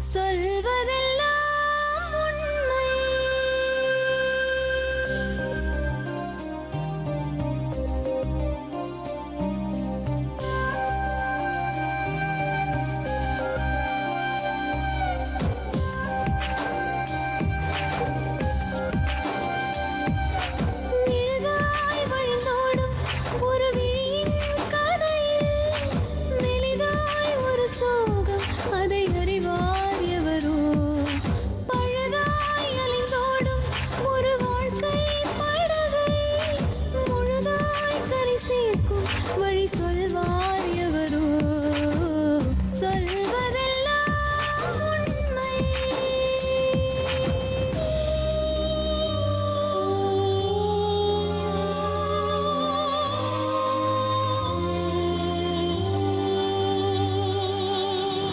சொல்வதெல்லாம் உண்மை. நிழலாய் வழிந்தோடும் ஒரு விழியின் கதையில் மெலிதாய் ஒரு சோகம், அதை அறிவார் எவரோ. பழுதாய் அலைந்தோடும் ஒரு வாழ்க்கை படகை முழுதாய் கரை சேர்க்கும் வழி சொல்வார் எவரோ. சொல்வதெல்லாம் உண்மை.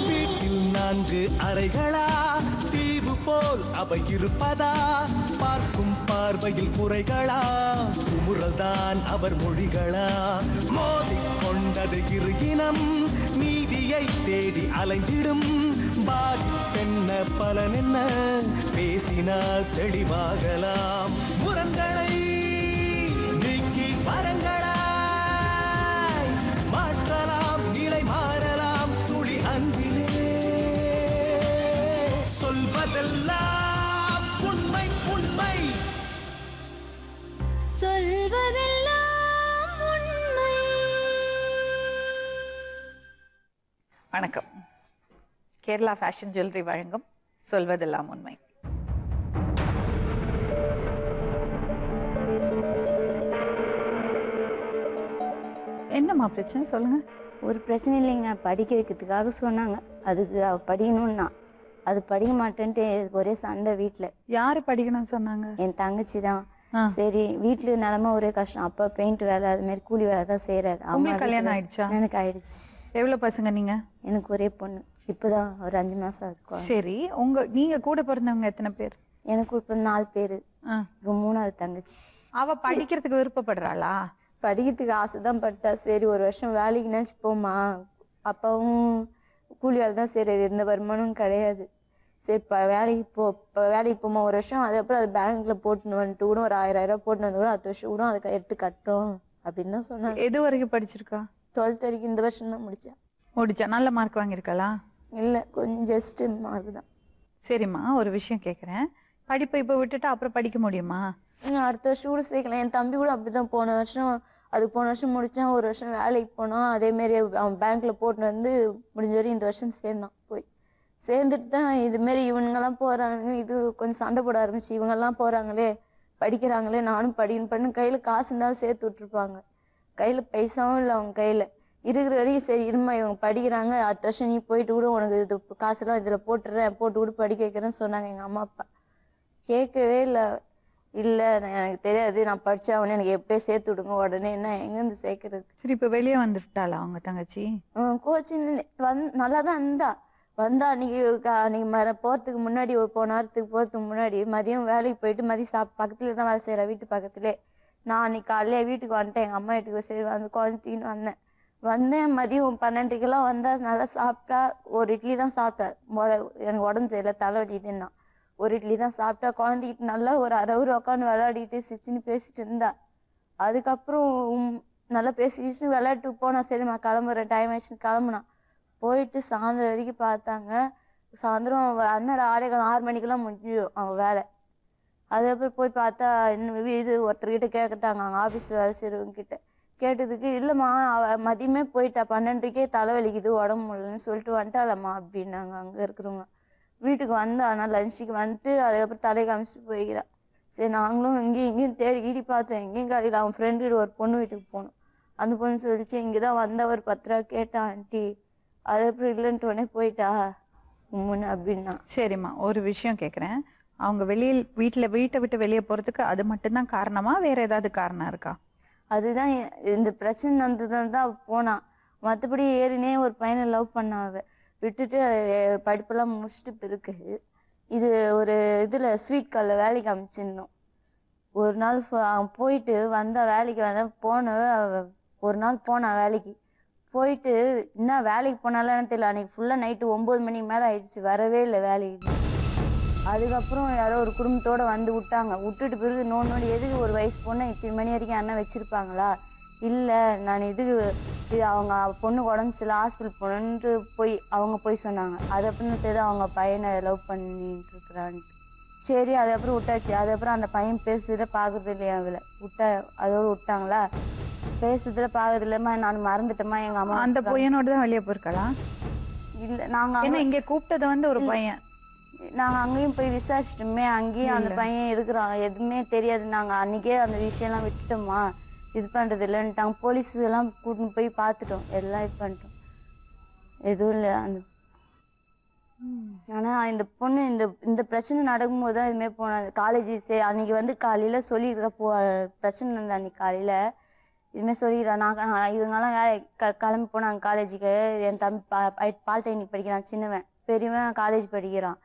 வீட்டில் 4 அறைகளா, தீவு போல் அவை இருப்பதா? பார்க்கும் பார்வையில் குறைகளா, குமுறல்தான் அவர் மொழிகளா? மோதிக்கொண்டது இரு இனம், நீதியை தேடி அலைந்திடும். பாதிப்பென்ன பலன் என்ன, பேசினால் தெளிவாகலாம். முரண்களை நீக்கி வரங்களாய் மாற்றலாம், நிலை மாறலாம் துளி அன்பிலே. சொல்வதெல்லாம் உண்மை உண்மை. சொல்வதெல்லாம் உண்மை. வணக்கம். கேரளா ஃபேஷன் ஜுவல்லரி வழங்கும் சொல்வதெல்லாம் உண்மை. என்னம்மா பிரச்சனை சொல்லுங்க. ஒரு பிரச்சனை இல்லைங்க, படிக்க வைக்கிறதுக்காக சொன்னாங்க. அதுக்கு அவ படிக்கணும்னா அது படிக்க மாட்டேன்ட்டு ஒரே சண்டை வீட்டில். யாரு படிக்கணும்னு சொன்னாங்க? என் தங்கச்சி தான். ஆ. சரி, வீட்டில் நிலமை ஒரே கஷ்டம். அப்பா பெயிண்ட் வேலை அது மாதிரி கூலி வேலை தான் செய்கிறாரு. உங்களுக்கு கல்யாணம் ஆயிடுச்சா? எனக்கு ஆயிடுச்சு. எவ்வளவு பசங்க நீங்க? எனக்கு ஒரே பொண்ணு. இப்போதான் ஒரு 5 மாதம் ஆகுது. சரி, நீங்க கூட பிறந்தவங்க எத்தனை பேர்? எனக்கு இப்போ 4 பேர். ஆ. இப்போ 3வது தங்கச்சி. அவ படிக்கிறதுக்கு விருப்பப்படுறாளா? படிக்கிறதுக்கு ஆசை தான் பட்டா. சரி, ஒரு வருஷம் வேலைக்குனாச்சு போமா. அப்பாவும் கூலி வேலை தான் செய்கிறாரு, எந்த வருமானமும் கிடையாது. சரி, வேலைக்கு போமா ஒரு வருஷம். அதுக்கப்புறம் அது பேங்க்ல போட்டுன்னு வந்துட்டு கூட ஒரு 1000 ரூபாய் போட்டுன்னு வந்து கூட அடுத்த வருஷம் கூட அதை எடுத்து கட்டுறோம் அப்படின்னு தான் சொன்னாங்க. எது வரைக்கும் படிச்சிருக்கா? 12th வரைக்கும் இந்த வருஷம் தான் முடிச்சேன். முடிச்சா? நல்ல மார்க் வாங்கியிருக்காளா? இல்லை, கொஞ்சம் ஜஸ்ட் மார்க் தான். சரிம்மா, ஒரு விஷயம் கேட்குறேன். படிப்பை இப்போ விட்டுட்டு அப்புறம் படிக்க முடியுமா? அடுத்த வருஷம் கூட சேர்க்கலாம். என் தம்பி கூட அப்படிதான் போன வருஷம் முடிச்சான். ஒரு வருஷம் வேலைக்கு போனான். அதேமாரி அவன் பேங்க்ல போட்டுன்னு வந்து முடிஞ்ச வரையும் இந்த வருஷம் சேர்ந்தான். போய் சேர்ந்துட்டு தான் இதுமாரி இவங்கெல்லாம் போறாங்க, இது கொஞ்சம் சண்டை போட ஆரம்பிச்சு. இவங்கெல்லாம் போறாங்களே, படிக்கிறாங்களே, நானும் பண்ணு கையில காசு இருந்தாலும் சேர்த்து விட்டுருப்பாங்க. கையில பைசாவும் இல்லை அவங்க கையில. இருக்கிற வரைக்கும் சரி இருமா, இவங்க படிக்கிறாங்க, அடுத்த வருஷம் நீ போயிட்டு கூட உனக்கு இது காசெல்லாம் இதுல போட்டு கூட படிக்க வைக்கிறேன்னு சொன்னாங்க எங்க அம்மா அப்பா. கேட்கவே இல்லை. இல்லை, எனக்கு தெரியாது, நான் படிச்சாவனே, எனக்கு எப்பயே சேர்த்து விடுங்க உடனே. என்ன எங்கேருந்து சேர்க்கறது? சரி, இப்போ வெளியே வந்துட்டாளா அவங்க தங்கச்சி? கோச்சிங் நல்லா தான் வந்தா அன்னைக்கு போகிறதுக்கு முன்னாடி, ஒரு போன வாரத்துக்கு போகிறதுக்கு முன்னாடி மதியம் வேலைக்கு போயிட்டு மதியம் பக்கத்துல தான் வேலை செய்கிறேன், வீட்டு பக்கத்துலேயே. நான் அன்னைக்கு காலையிலே வீட்டுக்கு வந்துட்டேன், எங்கள் அம்மா வீட்டுக்கு. சரி, வந்து குழந்தைன்னு வந்தேன். மதியம் 12:30 வந்தால் நல்லா சாப்பிட்டா. ஒரு இட்லி தான் சாப்பிட்டேன். எனக்கு உடம்பு சரியில்லை, தலைவலிதுன்னா ஒரு இட்லி தான் சாப்பிட்டா. குழந்தைகிட்ட நல்லா ஒரு அரை ஊர் உட்காந்து விளையாடிட்டு சிரிச்சுன்னு பேசிட்டு இருந்தா. அதுக்கப்புறம் நல்லா பேசிட்டு விளையாட்டு போனா. சரிம்மா கிளம்புறேன், டைம் ஆயிடுச்சுன்னு கிளம்புனா. போயிட்டு சாயந்தரம் வரைக்கும் பார்த்தாங்க. சாயந்தரம் அண்ணாட 6 மணிக்கெல்லாம் முடிஞ்சிடும் அவன் வேலை. அதுக்கப்புறம் போய் பார்த்தா இது ஒருத்தர்கிட்ட கேட்கட்டாங்க, அவங்க ஆஃபீஸில் வேலை செய்கிறவங்க கிட்ட. கேட்டதுக்கு, இல்லைம்மா அவ மதியமே போயிட்டா, 12:30 தலைவலிக்குது, உடம்பு முடியலன்னு சொல்லிட்டு வந்துட்டாளம்மா அப்படின்னாங்க அங்கே இருக்கிறவங்க. வீட்டுக்கு வந்தா, ஆனால் லஞ்சுக்கு வந்துட்டு அதுக்கப்புறம் தலையை காமிச்சிட்டு போய்க்கிறா. சரி, நாங்களும் இங்கேயும் தேடி பார்த்தோம், எங்கேயும் கடையில். அவன் ஃப்ரெண்டு ஒரு பொண்ணு வீட்டுக்கு போகணும். அந்த பொண்ணு சொல்லிச்சு, இங்கே தான் வந்தவர் 10 ரூபா கேட்டா ஆண்டி. அதுக்கப்புறம் இல்லைன்ட்டு உடனே போயிட்டா உம்முன்னு அப்படின்னா. சரிம்மா, ஒரு விஷயம் கேட்குறேன். அவங்க வீட்டை விட்டு வெளியே போகிறதுக்கு அது மட்டும்தான் காரணமா, வேற ஏதாவது காரணம் இருக்கா? அதுதான் இந்த பிரச்சனை நடந்ததுன்னு தான் போனான். மற்றபடி ஏறினே ஒரு பையனை லவ் பண்ணாவ விட்டுட்டு படிப்பெல்லாம் முடிச்சுட்டு இருக்கு. இது ஒரு இதில் ஸ்வீட் காலில் வேலைக்கு அமைச்சிருந்தோம். ஒரு நாள் போயிட்டு வந்தா, வேலைக்கு வந்தா ஒரு நாள் போனா வேலைக்கு போயிட்டு என்ன வேலைக்கு போனாலும் தெரியல. அன்னைக்கு ஃபுல்லாக நைட்டு 9 மணிக்கு மேலே ஆயிடுச்சு, வரவே இல்லை வேலைக்கு. அதுக்கப்புறம் யாரோ ஒரு குடும்பத்தோடு வந்து விட்டாங்க. விட்டுட்டு பிறகு நோண்டி எதுக்கு ஒரு வயசு பொண்ணை இத்தனை மணி வரைக்கும் அண்ணன் வச்சுருப்பாங்களா? இல்லை நான் இதுக்கு இது அவங்க பொண்ணுக்கு உடம்பு சரியில்லை ஹாஸ்பிட்டல் போகணுன்ட்டு அவங்க போய் சொன்னாங்க. அது அப்புறம் தெரியுது அவங்க பையனை லவ் பண்ணிட்டு இருக்கிறான்ட்டு. சரி அதுக்கப்புறம் விட்டாச்சு. அதுக்கப்புறம் அந்த பையன் பேசுறதுல பார்க்குறது இல்லையா அவளை அதோடு விட்டாங்களா? பேசுறதுல பார்க்கறது இல்லைம்மா, நான் மறந்துட்டேம்மா எங்கள் அம்மா. அந்த பையனோட தான் வெளியே போயிருக்கலாம். இல்லை நாங்கள் ஏன்னா இங்கே கூப்பிட்டது வந்து ஒரு பையன். நாங்கள் அங்கேயும் போய் விசாரிச்சிட்டோமே, அங்கேயும் அந்த பையன் இருக்கிறான், எதுவுமே தெரியாது. நாங்கள் அன்றைக்கே அந்த விஷயம்லாம் விட்டுட்டோமா, இது பண்ணுறது இல்லைன்ட்டாங்க. போலீஸ் எல்லாம் கூட்டின்னு போய் பார்த்துட்டோம், எல்லாம் இது பண்ணிட்டோம், எதுவும் இல்லை. அந்த ஆனால் இந்த பொண்ணு இந்த பிரச்சனை நடக்கும்போது தான் இதுமாரி போனாங்க காலேஜ். அன்றைக்கி வந்து காலையில் சொல்லியிருக்க பிரச்சனை இருந்த அன்றைக்கி காலையில் இதுமாரி சொல்லிடுறா. நான் இவங்கெல்லாம் கிளம்பி போனாங்க காலேஜுக்கு. என் தம்பி பாலிடெக்னிக் படிக்கிறான், சின்னவன். பெரியவன் காலேஜ் படிக்கிறான்.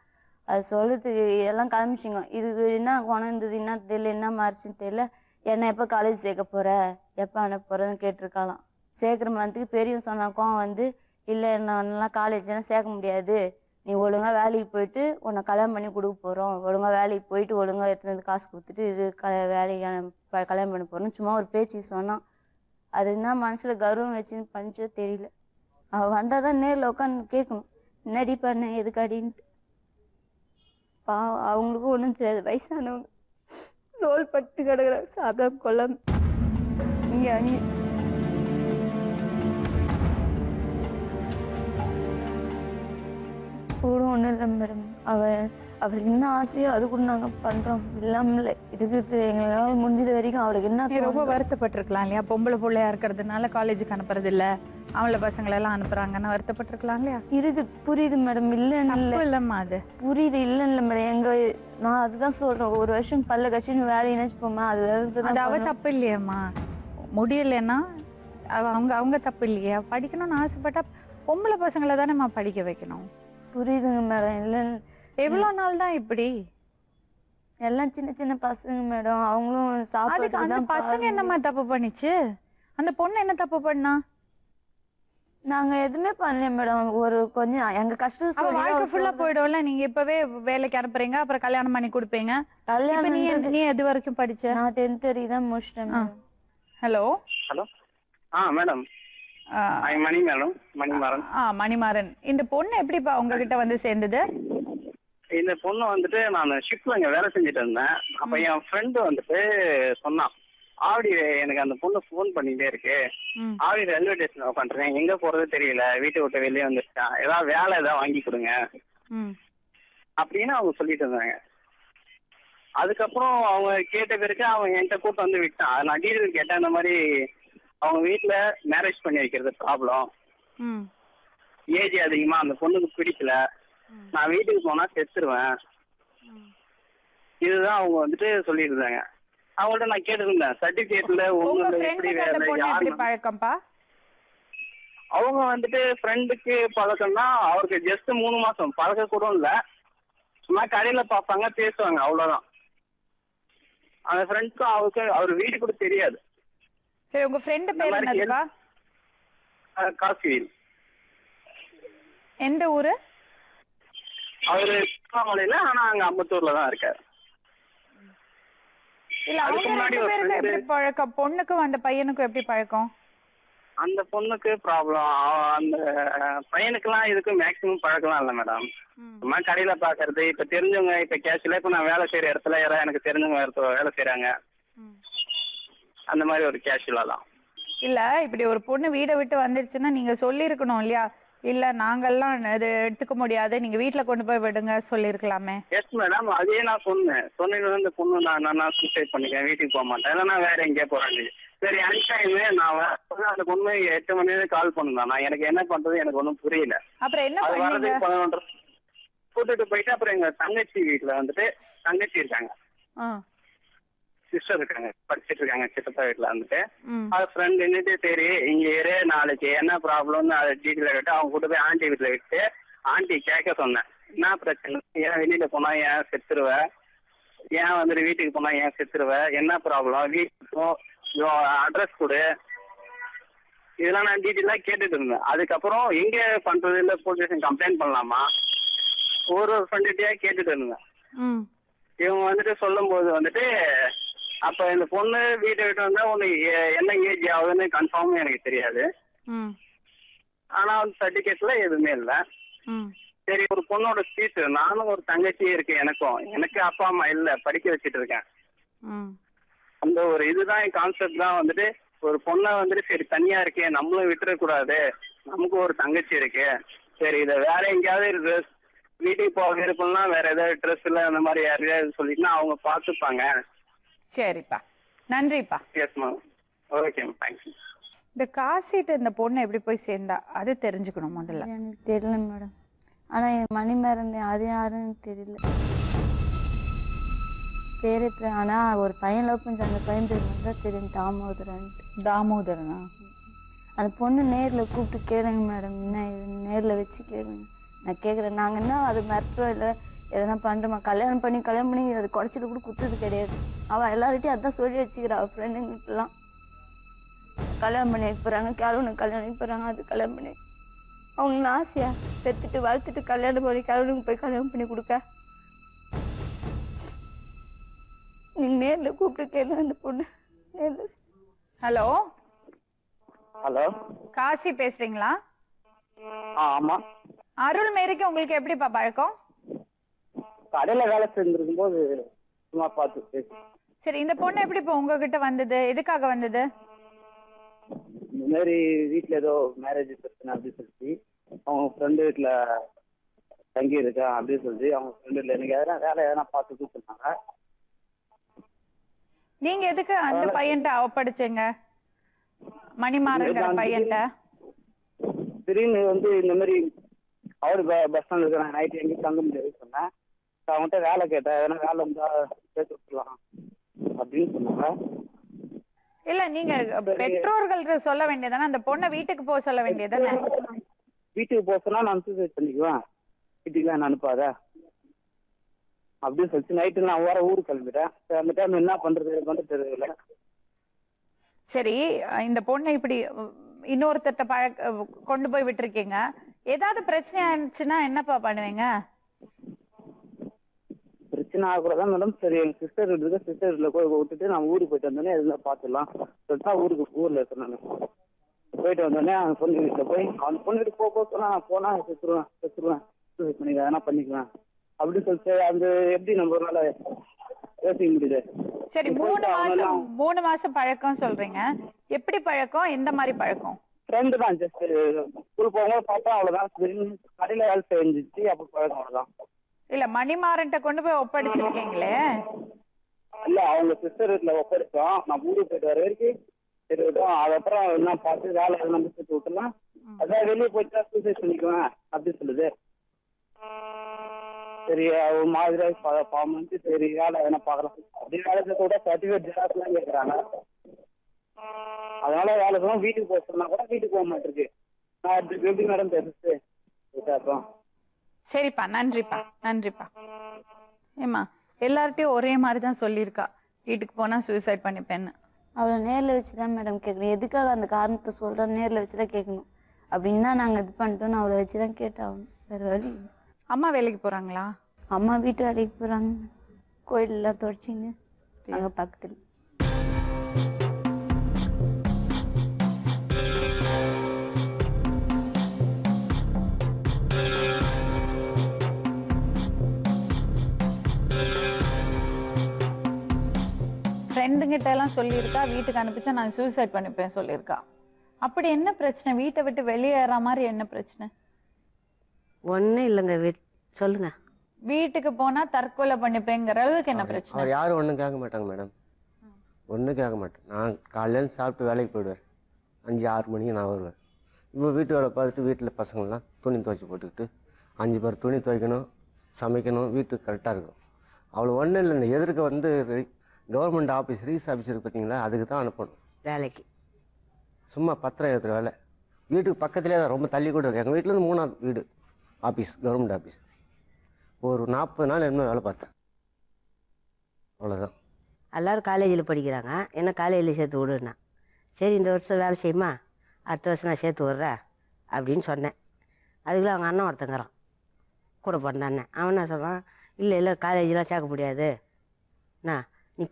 அது சொல்கிறதுக்கு எல்லாம் கிளம்பிச்சிங்க. இதுக்கு என்ன குணம் இருந்தது என்ன தெரியல, என்ன மாறிச்சுன்னு தெரியல. என்னை எப்போ காலேஜ் சேர்க்க போகிற, எப்போ அனுப்ப போகிறதுன்னு கேட்டிருக்கலாம். சேர்க்குற மந்த்துக்கு பெரியவன் சொன்னாக்கும் வந்து இல்லை என்னெல்லாம் காலேஜெல்லாம் சேர்க்க முடியாது, நீ ஒழுங்காக வேலைக்கு போயிட்டு உன்னை கல்யாணம் பண்ணி கொடுக்க போகிறோம், ஒழுங்காக வேலைக்கு போயிட்டு ஒழுங்காக எத்தனை காசு கொடுத்துட்டு இது வேலைக்கு கல்யாணம் பண்ண போகிறோம் சும்மா ஒரு பேச்சு சொன்னான். அது என்ன மனசில் கௌரவம் வச்சுன்னு பண்ணிச்சோ தெரியல. அவள் வந்தால் தான் நேரில் உட்காந்து கேட்கணும், என்னடி பண்ண எதுக்கு அடின்ட்டு. அவங்களுக்கும் ஒன்றும் தெரியாது, வயசானவங்க ரோல் பட்டு கிடக்குறாங்க, சாப்பிடாம கொள்ளாம. இங்கே அங்கே கூட ஒன்றும் இல்லை மேடம். அவளுக்கு என்ன ஆசையோ அது கூட நாங்கள் பண்ணுறோம், இல்லாமல் இதுக்கு எங்களால் முடிஞ்சது வரைக்கும். அவளுக்கு என்ன ரொம்ப வருத்தப்பட்டிருக்கலாம் இல்லையா? பொம்பளை பிள்ளையா இருக்கிறதுனால காலேஜுக்கு அனுப்புறது இல்லை, அவளை பசங்களெல்லாம் அனுப்புறாங்கன்னு வருத்தப்பட்டிருக்கலாம் இல்லையா? இருக்கு, புரியுது மேடம். இல்லைன்னு இல்லைம்மா, அது புரியுது. இல்லைன்னு மேடம், நான் அதுதான் சொல்கிறேன். ஒரு வருஷம் பல்ல கட்சின்னு வேலையை நினைச்சுப்போமா, அது அவ தப்பு இல்லையம்மா. முடியலன்னா அவங்க தப்பு இல்லையா? படிக்கணும்னு ஆசைப்பட்டா பொம்பளை பசங்களை தானேம்மா படிக்க வைக்கணும். புரியுதுங்க மேடம். இல்லை எவ்வளோ நாள் தான் இப்படி? எல்லாம் சின்ன சின்ன பசங்க மேடம், அவங்களும் சாப்பிட்டு. அந்த பசங்க என்னம்மா தப்பு பண்ணிச்சு? அந்த பொண்ணு என்ன தப்பு பண்ணா? நாங்க எதுவுமே பண்ணல மேடம். ஒரு கொஞ்சம் எங்க கஷ்டம் சொல்லி வாழ்க்கை ஃபுல்லா போயிடும்ல. நீங்க இப்பவே வேலைக்கு அனுப்புறீங்க, அப்புறம் கல்யாணம் பண்ணி கொடுப்பீங்க. கல்யாணம் நீ எது வரைக்கும் படிச்ச? நான் 10th வரைக்கும் தான் முடிச்சிட்டேன். ஹலோ ஹலோ மேடம், மணி மேடம், மணிமாறன். மணிமாறன், இந்த பொண்ணு எப்படிப்பா உங்ககிட்ட வந்து சேர்ந்தது? இந்த பொண்ணு வந்துட்டு நான் ஷிப்ல இங்க வேலை செஞ்சுட்டு இருந்தேன். அப்ப என் ஃப்ரெண்டு வந்துட்டு சொன்னான், ஆவடி எனக்கு அந்த பொண்ணு ஃபோன் பண்ணிட்டே இருக்கு, ஆவடி ரயில்வே ஸ்டேஷன்ல உட்காந்துருக்கேன், எங்க போறது தெரியல, வீட்டை விட்டு வெளியே வந்துருக்கான், ஏதாவது வேலை ஏதாவது வாங்கி கொடுங்க அப்படின்னு அவங்க சொல்லிட்டு இருந்தாங்க. அதுக்கப்புறம் அவங்க கேட்ட பிறகு அவன் என்கிட்ட கூட்டு வந்து விட்டான். நான் டீட்டெயில் கேட்டேன், இந்த மாதிரி அவங்க வீட்டுல மேரேஜ் பண்ணி வைக்கிறது ப்ராப்ளம், ஏஜ் அதிகமா அந்த பொண்ணுக்கு பிடிக்கல, நான் வீட்டுக்கு போனா செத்துருவேன், இதுதான் அவங்க வந்துட்டு சொல்லியிருந்தாங்க. அவங்கள்ட்ட நான் கேட்டிருந்தேன் சர்டிபிகேட்ல பழக்கம்பா. அவங்க வந்துட்டு ஃப்ரெண்டுக்கு பழக்கம்னா அவருக்கு ஜஸ்ட் 3 மாசம் பழக்க கூட இல்ல, சும்மா கடையில பார்ப்பாங்க பேசுவாங்க, அவ்வளவுதான். அந்த ஃப்ரெண்ட்ஸும் அவருக்கு அவர் வீடு கூட தெரியாது. சரி, உங்க ஃப்ரெண்ட் பேர் என்னதுப்பா? காசிவேல். எந்த ஊரு? அவரு திருவண்ணாமலையில, ஆனா அங்க அம்பத்தூர்ல தான் இருக்காரு. இல்ல அவங்க ரெண்டு பேருக்கு எப்படி பழக்கம்? பொண்ணுக்கும் அந்த பையனுக்கும் எப்படி பழக்கம்? அந்த பொண்ணுக்கு ப்ராப்ளம், அந்த பையனுக்குலாம் இதுக்கு மேக்சிமம் பழக்கலாம் இல்லை மேடம். சும்மா கடையில பாக்குறது, இப்ப தெரிஞ்சவங்க, இப்ப கேஷ்ல இப்ப நான் வேலை செய்யற இடத்துல யாராவது எனக்கு தெரிஞ்சவங்க வேலை செய்யறாங்க, அந்த மாதிரி ஒரு கேஷுவலா தான். இல்ல இப்படி ஒரு பொண்ணு வீடை விட்டு வந்துருச்சுன்னா நீங்க சொல்லி இருக்கணும் இல்லையா? இல்ல நாங்கெல்லாம் இது எடுத்துக்க முடியாது, நீங்க வீட்டுல கொண்டு போய் விடுங்க சொல்லிருக்கலாமே. எஸ் மேடம், அதே நான் சொன்னேன் இந்த பொண்ணு நான் சூசைட் பண்ணிக்கேன், வீட்டுக்கு போக மாட்டேன், இல்லைன்னா வேற எங்கேயே போறேன். சரி அன்டைமே நான் அந்த பொண்ணு 8 மணி நேரம் கால் பண்ணுதான், நான் எனக்கு என்ன பண்றது எனக்கு ஒன்றும் புரியல. அப்புறம் என்ன அது வரது 11 கூட்டிட்டு போயிட்டு, அப்புறம் எங்க தங்கச்சி வீட்டுல வந்துட்டு தங்கச்சி இருக்காங்க, சிஸ்டர் இருக்காங்க, படிச்சுட்டு இருக்காங்க, சித்தப்பா வீட்டுல வந்துட்டு அது ஃப்ரெண்ட் நின்றுட்டு, சரி இங்க ஏறு, நாளைக்கு என்ன ப்ராப்ளம்னு அதை டீட்டெயில் கேட்டு அவங்க கூட்டு போய் ஆண்டி வீட்டுல விட்டு ஆண்டி கேட்க சொன்னேன், என்ன பிரச்சனை, ஏன் வெளியில போனா ஏன் செத்துருவ, ஏன் வந்துட்டு வீட்டுக்கு போனா ஏன் செத்துருவ, என்ன ப்ராப்ளம், வீட்டுக்கும் அட்ரஸ் கொடு, இதெல்லாம் நான் டீட்டெயிலாக கேட்டுட்டு இருந்தேன். அதுக்கப்புறம் எங்கே பண்ணுறது, இல்லை போலீஸ் ஸ்டேஷன் கம்ப்ளைண்ட் பண்ணலாமா, ஒரு ஃப்ரெண்டுகிட்டயா கேட்டுட்டு இருந்தேன். ம் இவங்க வந்துட்டு சொல்லும்போது வந்துட்டு அப்போ இந்த பொண்ணு வீட்டை விட்டு வந்தால் ஒன்று என்ன ஏஜ் ஆகுதுன்னு கன்ஃபார்மும் எனக்கு தெரியாது. ம் ஆனால் வந்து சர்டிஃபிகேட்டில் எதுவுமே இல்லை. ம் சரி, ஒரு பொண்ணோட ஸ்பீச், நானும் ஒரு தங்கச்சியே இருக்கு, எனக்கு அப்பா அம்மா இல்லை, படிக்க வச்சுட்டு இருக்கேன். ம் அந்த ஒரு இதுதான் என் கான்செப்ட் தான் வந்துட்டு, ஒரு பொண்ணை வந்துட்டு சரி தனியா இருக்கேன், நம்மளும் விட்டுறக்கூடாது, நமக்கு ஒரு தங்கச்சி இருக்கு, சரி இதை வேற எங்கேயாவது ட்ரெஸ் வீட்டுக்கு போக விருப்பம்னா வேற ஏதாவது ட்ரெஸ் இல்லை அந்த மாதிரி யாரையாவது சொல்லிட்டுனா அவங்க பார்த்துப்பாங்க. சரிப்பா, நன்றிப்பா. Yes ma'am, okay ma'am, thanks. இந்த காசிட்டு இந்த பொண்ணு எப்படி போய் சேர்ந்தா அது தெரிஞ்சுக்கணும் முதல்ல. அது எனக்கு தெரியல மேடம். ஆனால் என் மணிமேரன் அது யாருன்னு தெரியல. பேர் ஆனால் ஒரு பையன் லவ் பண்ணி அந்த பையன் பேர் மட்டும் தான் தெரியும், தாமோதரன்ட்டு. தாமோதரனா? அந்த பொண்ணு நேரில் கூப்பிட்டு கேளுங்க மேடம், என்ன இது நேரில் வச்சு கேளுங்க. நான் கேட்குறேன், நாங்கள் என்ன அது மிரட்டுறோம் இல்லை எதனா பண்ணுறோமா, கல்யாணம் பண்ணி அது குறைச்சிட்டு கூட குத்துறது கிடையாது. அவள் எல்லார்கிட்டையும் அதான் சொல்லி வச்சுக்கிறா, அவள் ஃப்ரெண்டுங்கிட்டலாம் கல்யாணம் பண்ணி வைக்க போகிறாங்க, கிழவனுக்கு கல்யாணம் வைக்க போகிறாங்க, அது கல்யாணம் பண்ணி அவங்களுக்கு ஆசையா பெற்றுட்டு வளர்த்துட்டு கல்யாணம் பண்ணி கிழவனுக்கு போய் கல்யாணம் பண்ணி கொடுக்க. நீங்கள் நேரில் கூப்பிட்டு கேளுங்க அந்த பொண்ணு நேரில். ஹலோ ஹலோ, காசி பேசுறீங்களா? ஆமாம். அருள் மேரிக்கு உங்களுக்கு எப்படிப்பா பழக்கம்? கடையில் வேலை செஞ்சிருக்கும் போது சும்மா பார்த்து பேசி. சரி, இந்த பொண்ணு எப்படி இப்போ உங்ககிட்ட வந்தது, எதுக்காக வந்தது? இந்த மாதிரி வீட்டில் ஏதோ மேரேஜ் பிரச்சனை அப்படின்னு சொல்லி அவங்க ஃப்ரெண்டு வீட்டில் தங்கி இருக்கேன் அப்படின்னு சொல்லி அவங்க ஃப்ரெண்டு வீட்டில் எனக்கு எதனா வேலை எதனா பார்த்து கூப்பிட்டுருந்தாங்க. நீங்க எதுக்கு அந்த பையன்ட்ட அவப்படிச்சீங்க, மணிமாறங்கிற பையன்ட்ட? திடீர்னு வந்து இந்த மாதிரி அவரு பஸ் ஸ்டாண்ட் இருக்கிறாங்க, நைட்டு எங்கேயும் தங்க முடியாது சொன்னேன். அவங்ககிட்ட வேலை கேட்டேன், எதனா வேலை இருந்தா சேர்த்து விட்டுலாம் அப்படின்னு சொன்னாங்க. இல்ல, நீங்க பெற்றோர்கள்ட்ட சொல்ல வேண்டியதானே, அந்த பொண்ணை வீட்டுக்கு போக சொல்ல வேண்டியதானே? வீட்டுக்கு போக சொன்னா நான் சூசைட் பண்ணிக்குவேன், வீட்டுக்குலாம் நான் அனுப்பாத அப்படின்னு சொல்லிச்சு. நைட்டு நான் வர ஊருக்கு கிளம்பிட்டேன். அந்த டைம் என்ன பண்றது தெரியல. சரி, இந்த பொண்ணை இப்படி இன்னொருத்தட்ட கொண்டு போய் விட்டுருக்கீங்க, ஏதாவது பிரச்சனை ஆயிடுச்சுன்னா என்னப்பா பண்ணுவீங்க? பிரச்சனை ஆகக்கூடாதான் மேடம். சரி, எங்க சிஸ்டர் இருக்கு, சிஸ்டர் வீட்டில் போய் விட்டுட்டு நான் ஊருக்கு போயிட்டு வந்தோடனே எதுனா பார்த்துடலாம் சொல்லிட்டு ஊரில் இருக்கேன். நான் போயிட்டு வந்தோடனே அந்த பொண்ணு வீட்டில் போய் அந்த பொண்ணு வீட்டுக்கு போக சொன்னா நான் போனா செத்துருவேன் சூசைட் பண்ணிக்குவேன், எதனா பண்ணிக்குவேன் அப்படின்னு சொல்லிட்டு அந்த எப்படி நம்ம ஒரு நாள் யோசிக்க முடியுது. சரி, 3 மாசம் பழக்கம் சொல்றீங்க, எப்படி பழக்கம், எந்த மாதிரி பழக்கம்? ஃப்ரெண்டு தான், ஜஸ்ட் ஸ்கூல் போகும்போது பார்த்தா அவ்வளோதான், கடையில் வேலை செஞ்சிச்சு, அப்போ பழக்கம் அவ்வளோதான். இல்ல, மணிமாறன்ட்ட கொண்டு போய் ஒப்படைச்சிருக்கீங்களே? இல்ல, அவங்க சிஸ்டர் வீட்டில் ஒப்படைச்சோம். நான் ஊருக்கு போயிட்டு வர வரைக்கும் சரி விட்டோம். அதுக்கப்புறம் என்ன பார்த்து வேலை எதுனா முடிச்சு விட்டுலாம், அதான் வெளியே போயிட்டா சூசைட் பண்ணிக்குவேன் அப்படின்னு சொல்லுது. சரி, ஒரு மாதிரியாக பாவம் வந்து சரி வேலை எதனா பார்க்கலாம் அப்படி வேலை செய்ய கூட சர்டிஃபிகேட் ஜெராக்ஸ்லாம் கேட்குறாங்க. அதனால வேலை செய்யணும், வீட்டுக்கு போக சொன்னா கூட வீட்டுக்கு போக மாட்டிருக்கு. நான் எப்படி மேடம் பேசுறது விசாரிப்போம். சரிப்பா, நன்றிப்பா. ஏமா, எல்லார்ட்டையும் ஒரே மாதிரி தான் சொல்லியிருக்கா, வீட்டுக்கு போனா சூசைட் பண்ணிப்பேன்னு. அவளை நேரில் வச்சு தான் மேடம் கேட்கணும், எதுக்காக அந்த காரணத்தை சொல்கிறேன் நேரில் வச்சு தான் கேட்கணும். அப்படின்னா நாங்கள் இது பண்ணிட்டோன்னு அவளை வச்சு தான் கேட்டாகணும், வேறு வழி. அம்மா வேலைக்கு போறாங்களா? அம்மா வீட்டு வேலைக்கு போகிறாங்க, கோயிலெலாம் தொடச்சின்னு அங்கே பக்கத்தில். ஃப்ரெண்டுங்கிட்ட எல்லாம் சொல்லியிருக்கா, வீட்டுக்கு அனுப்பிச்சா நான் சூசைட் பண்ணிப்பேன் சொல்லியிருக்கா. அப்படி என்ன பிரச்சனை, வீட்டை விட்டு வெளியேற மாதிரி என்ன பிரச்சனை? ஒன்றும் இல்லைங்க, சொல்லுங்க. வீட்டுக்கு போனா தற்கொலை பண்ணிப்பேங்கிற அளவுக்கு என்ன பிரச்சனை? அவர் யாரும் ஒன்றும் கேட்க மாட்டாங்க மேடம், ஒன்றும் கேட்க மாட்டேன். நான் காலையிலேருந்து சாப்பிட்டு வேலைக்கு போயிடுவேன், 5-6 மணிக்கு நான் வருவேன். இப்போ வீட்டு வேலை பார்த்துட்டு வீட்டில் பசங்கள்லாம் துணி துவைச்சி போட்டுக்கிட்டு 5 பேர் துணி துவைக்கணும், சமைக்கணும், வீட்டுக்கு கரெக்டாக இருக்கும். அவ்வளோ ஒன்றும் இல்லை. இந்த எதிர்க்க வந்து கவர்மெண்ட் ஆஃபீஸ், ரீஸ் ஆஃபீஸ் இருக்குது பார்த்தீங்களா, அதுக்கு தான் அனுப்பணும் வேலைக்கு. சும்மா பத்திரம் எழுத்துற வேலை. வீட்டுக்கு பக்கத்துலேயே தான், ரொம்ப தள்ளி கூட இருக்குது. எங்கள் வீட்டிலேருந்து 3ஆவது வீடு ஆஃபீஸ், கவர்மெண்ட் ஆஃபீஸ். ஒரு 40 நாள் என்ன வேலை பார்த்தேன், அவ்வளோதான். எல்லோரும் காலேஜில் படிக்கிறாங்க, என்ன காலேஜில் சேர்த்து விடுன்னா. சரி, இந்த வருஷம் வேலை செய்யுமா, அடுத்த வருஷம் நான் சேர்த்து விட்றேன் அப்படின்னு சொன்னேன். அதுக்குள்ளே அவங்க அண்ணன் ஒருத்தங்கிறான், கூட பிறந்த அண்ணன். அவன் என்ன சொல்கிறான், இல்லை காலேஜெலாம் சேர்க்க முடியாது, நான் நீ